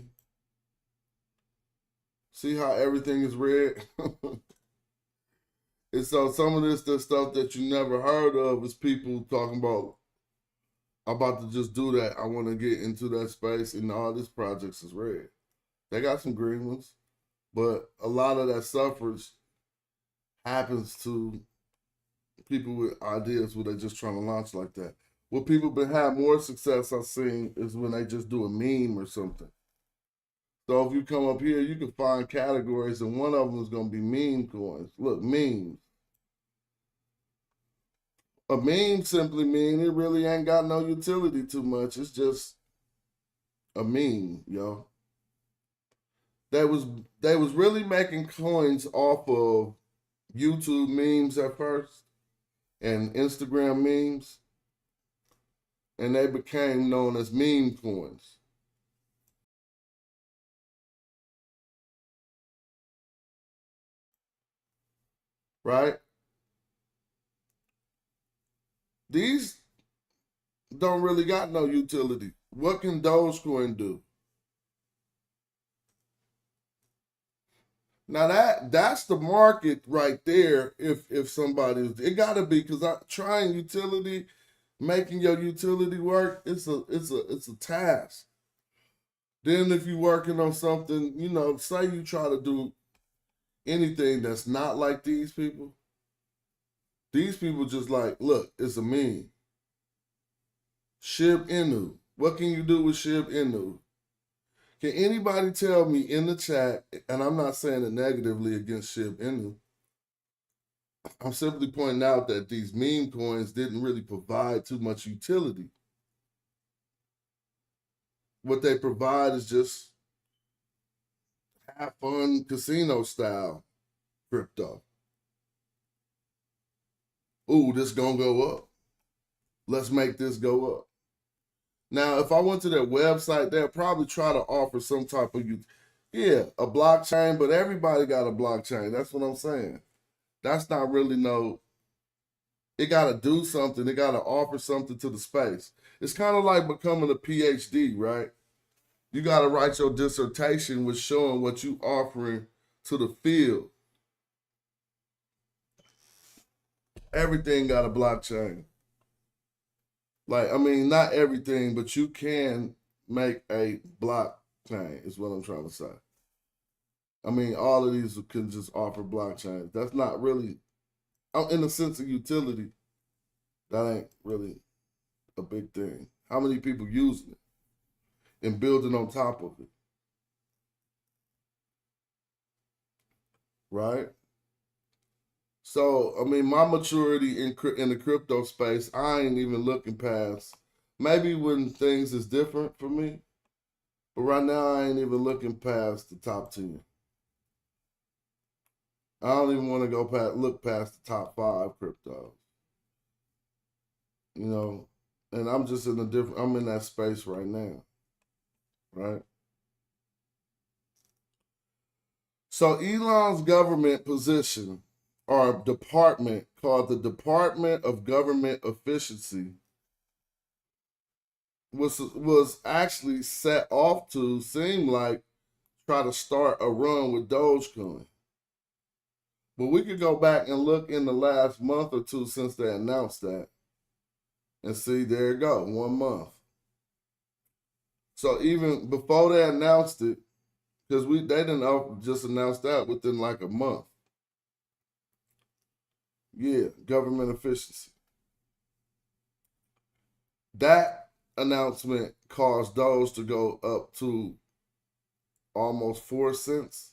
See how everything is red? And so some of the stuff that you never heard of is people talking about to just do that. I want to get into that space, and all these projects is red. They got some green ones, but a lot of that suffrage happens to people with ideas where they're just trying to launch like that. What people been have more success I've seen is when they just do a meme or something. So if you come up here, you can find categories, and one of them is going to be meme coins. Look, memes. A meme simply means it really ain't got no utility too much. It's just a meme, yo. They was really making coins off of YouTube memes at first and Instagram memes, and they became known as meme coins. Right? These don't really got no utility. What can Dogecoin do? Now that's the market right there. If somebody, it gotta be, because trying utility, making your utility work, it's a task. Then if you're working on something, say you try to do anything that's not like these people just like, look, it's a meme. Shib Inu. What can you do with Shib Inu? Can anybody tell me in the chat, and I'm not saying it negatively against Shib Inu, I'm simply pointing out that these meme coins didn't really provide too much utility. What they provide is just have fun casino style crypto. Ooh, this gonna go up. Let's make this go up. Now, if I went to their website, they'll probably try to offer some type of, a blockchain, but everybody got a blockchain. That's what I'm saying. That's not really it got to do something. It got to offer something to the space. It's kind of like becoming a PhD, right? You got to write your dissertation with showing what you offering to the field. Everything got a blockchain. Like, I mean, not everything, but you can make a blockchain is what I'm trying to say. I mean, all of these can just offer blockchains. That's not really, in the sense of utility, that ain't really a big thing. How many people using it and building on top of it? Right? So, I mean, my maturity in the crypto space, I ain't even looking past. Maybe when things is different for me, but right now I ain't even looking past the top 10. I don't even want to look past the top 5 cryptos. You know, and I'm just I'm in that space right now. Right? So Elon's government position, or department called the Department of Government Efficiency, was actually set off to seem like try to start a run with Dogecoin. But we could go back and look in the last month or two since they announced that and see, there you go, 1 month. So even before they announced it, because they didn't just announce that within like a month. Yeah, government efficiency. That announcement caused those to go up to almost 4 cents.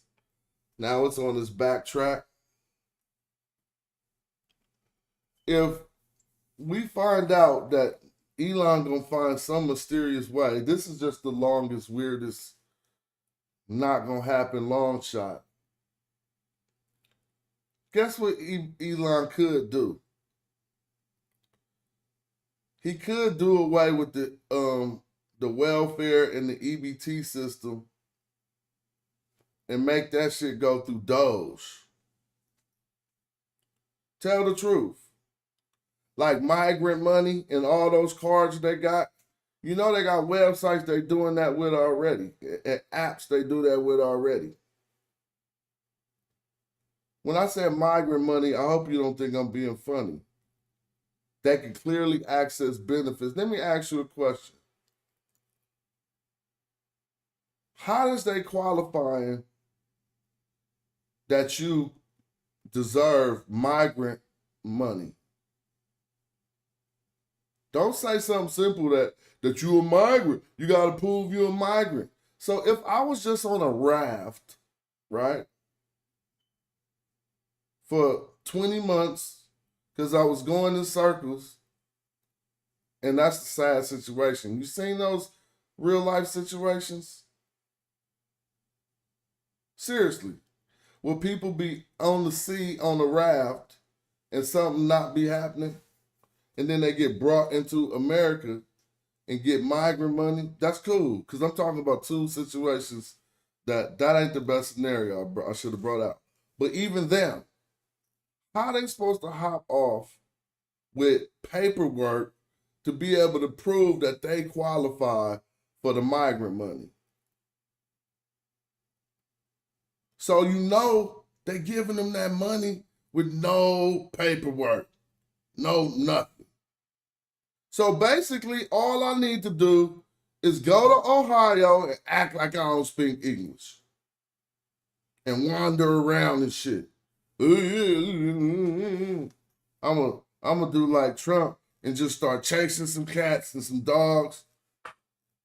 Now it's on its backtrack. If we find out that Elon gonna find some mysterious way, this is just the longest, weirdest, not gonna happen long shot. Guess what Elon could do? He could do away with the welfare and the EBT system and make that shit go through Doge. Tell the truth. Like migrant money and all those cards they got, you know they got websites they doing that with already. And apps they do that with already. When I say migrant money, I hope you don't think I'm being funny. They can clearly access benefits. Let me ask you a question. How does they qualifying that you deserve migrant money? Don't say something simple that you're a migrant. You got to prove you're a migrant. So if I was just on a raft, right, for 20 months, because I was going in circles, and that's the sad situation. You seen those real life situations? Seriously. Will people be on the sea on a raft and something not be happening? And then they get brought into America and get migrant money? That's cool, because I'm talking about 2 situations that ain't the best scenario I should have brought out. But even them, how are they supposed to hop off with paperwork to be able to prove that they qualify for the migrant money? So you know they giving them that money with no paperwork, no nothing. So basically, all I need to do is go to Ohio and act like I don't speak English and wander around and shit. I'm gonna do like Trump and just start chasing some cats and some dogs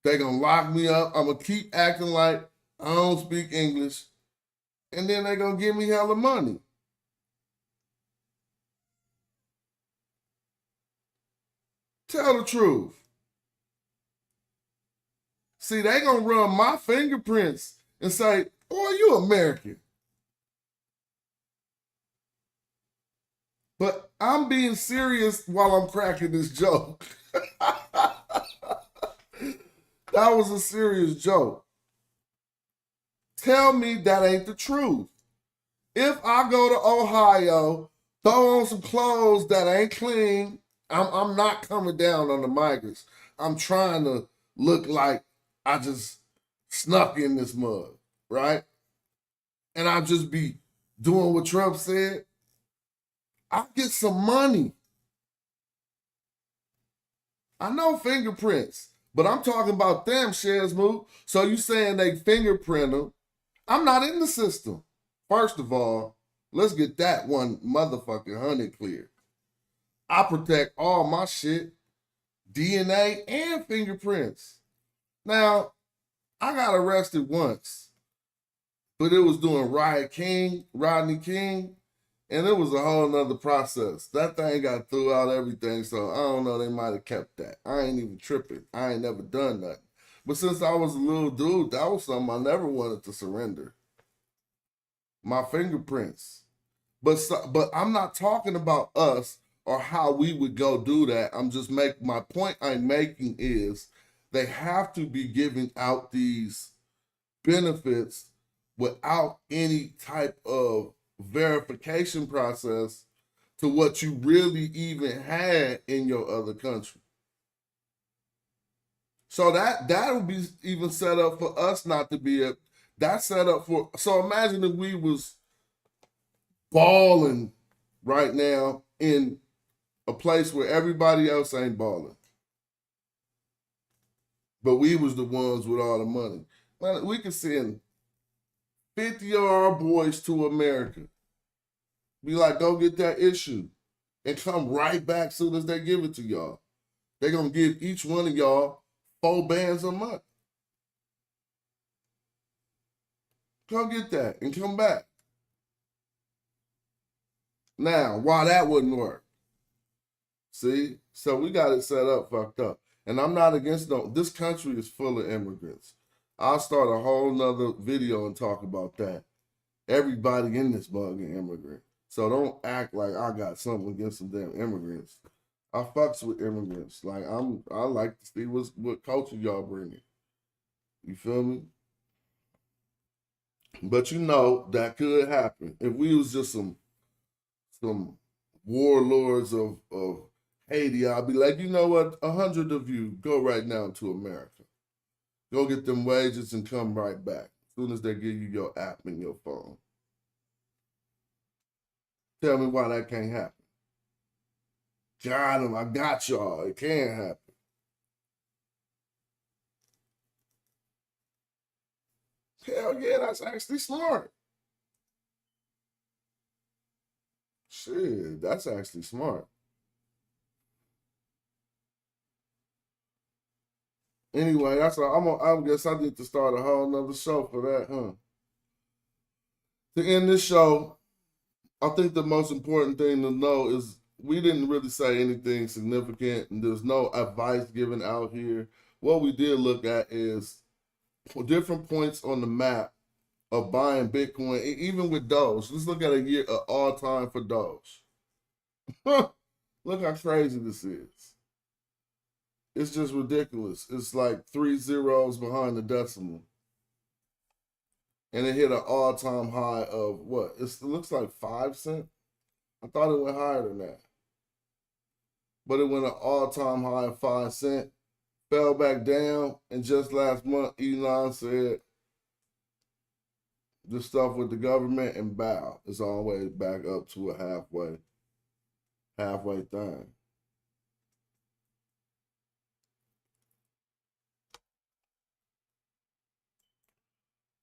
They gonna lock me up. I'm gonna keep acting like I don't speak English. And then they gonna give me hella money. Tell the truth. See, they gonna run my fingerprints and say, "Oh, you American." But I'm being serious while I'm cracking this joke. That was a serious joke. Tell me that ain't the truth. If I go to Ohio, throw on some clothes that ain't clean, I'm not coming down on the migrants. I'm trying to look like I just snuck in this mug, right? And I'll just be doing what Trump said. I'll get some money. I know fingerprints, but I'm talking about them, Shazmoo. So you saying they fingerprint them. I'm not in the system. First of all, let's get that one motherfucking 100 clear. I protect all my shit, DNA and fingerprints. Now, I got arrested once, but it was doing Rodney King, and it was a whole nother process. That thing got threw out everything, so I don't know, they might have kept that. I ain't even tripping. I ain't never done nothing. But since I was a little dude, that was something I never wanted to surrender. My fingerprints. But I'm not talking about us or how we would go do that. I'm just my point I'm making is they have to be giving out these benefits without any type of verification process to what you really even had in your other country. So that'll be even set up for us not to be that's set up for. So imagine if we was balling right now in a place where everybody else ain't balling, but we was the ones with all the money. Man, we could send 50 of our boys to America. Be like, go get that issue and come right back soon as they give it to y'all. They're going to give each one of y'all 4 bands a month. Go get that and come back. Now, why that wouldn't work? See? So we got it set up fucked up. And I'm not against this country is full of immigrants. I'll start a whole nother video and talk about that. Everybody in this bug is immigrant. So don't act like I got something against some damn immigrants. I fucks with immigrants. Like I like to see what culture y'all bringing. You feel me? But you know that could happen. If we was just some warlords of Haiti, I'll be like, you know what? 100 of you go right now to America. Go get them wages and come right back as soon as they give you your app and your phone. Tell me why that can't happen. Got him. I got y'all. It can't happen. Hell yeah, that's actually smart. Shit, that's actually smart. Anyway, that's all. I guess I need to start a whole nother show for that, huh? To end this show, I think the most important thing to know is we didn't really say anything significant, and there's no advice given out here. What we did look at is different points on the map of buying Bitcoin, even with Doge. Let's look at a year, all time for Doge. Look how crazy this is. It's just ridiculous. It's like 3 zeros behind the decimal. And it hit an all-time high of what? It looks like 5 cents. I thought it went higher than that. But it went an all-time high of 5 cents, fell back down, and just last month, Elon said the stuff with the government and bow. It's always back up to a halfway thing.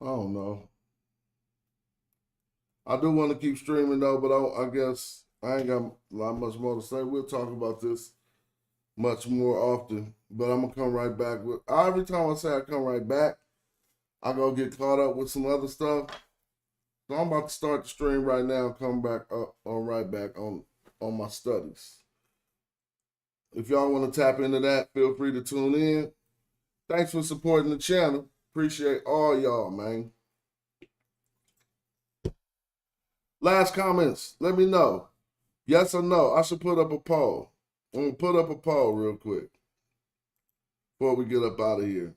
I don't know. I do want to keep streaming though, but I guess I ain't got a lot much more to say. We'll talk about this much more often. But I'm gonna come right back with every time I say I come right back, I go get caught up with some other stuff. So I'm about to start the stream right now and come back up on right back on my studies. If y'all want to tap into that, feel free to tune in. Thanks for supporting the channel. Appreciate all y'all, man. Last comments. Let me know. Yes or no? I should put up a poll. I'm going to put up a poll real quick before we get up out of here.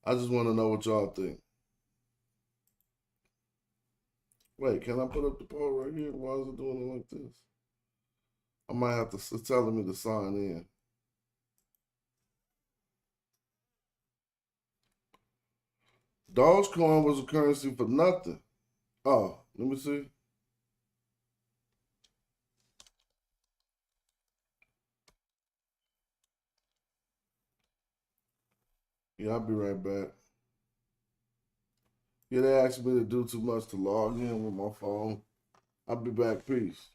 I just want to know what y'all think. Wait, can I put up the poll right here? Why is it doing it like this? I might have to, it's telling me to sign in. Dogecoin was a currency for nothing. Oh, let me see. Yeah, I'll be right back. Yeah, they asked me to do too much to log in with my phone. I'll be back. Peace.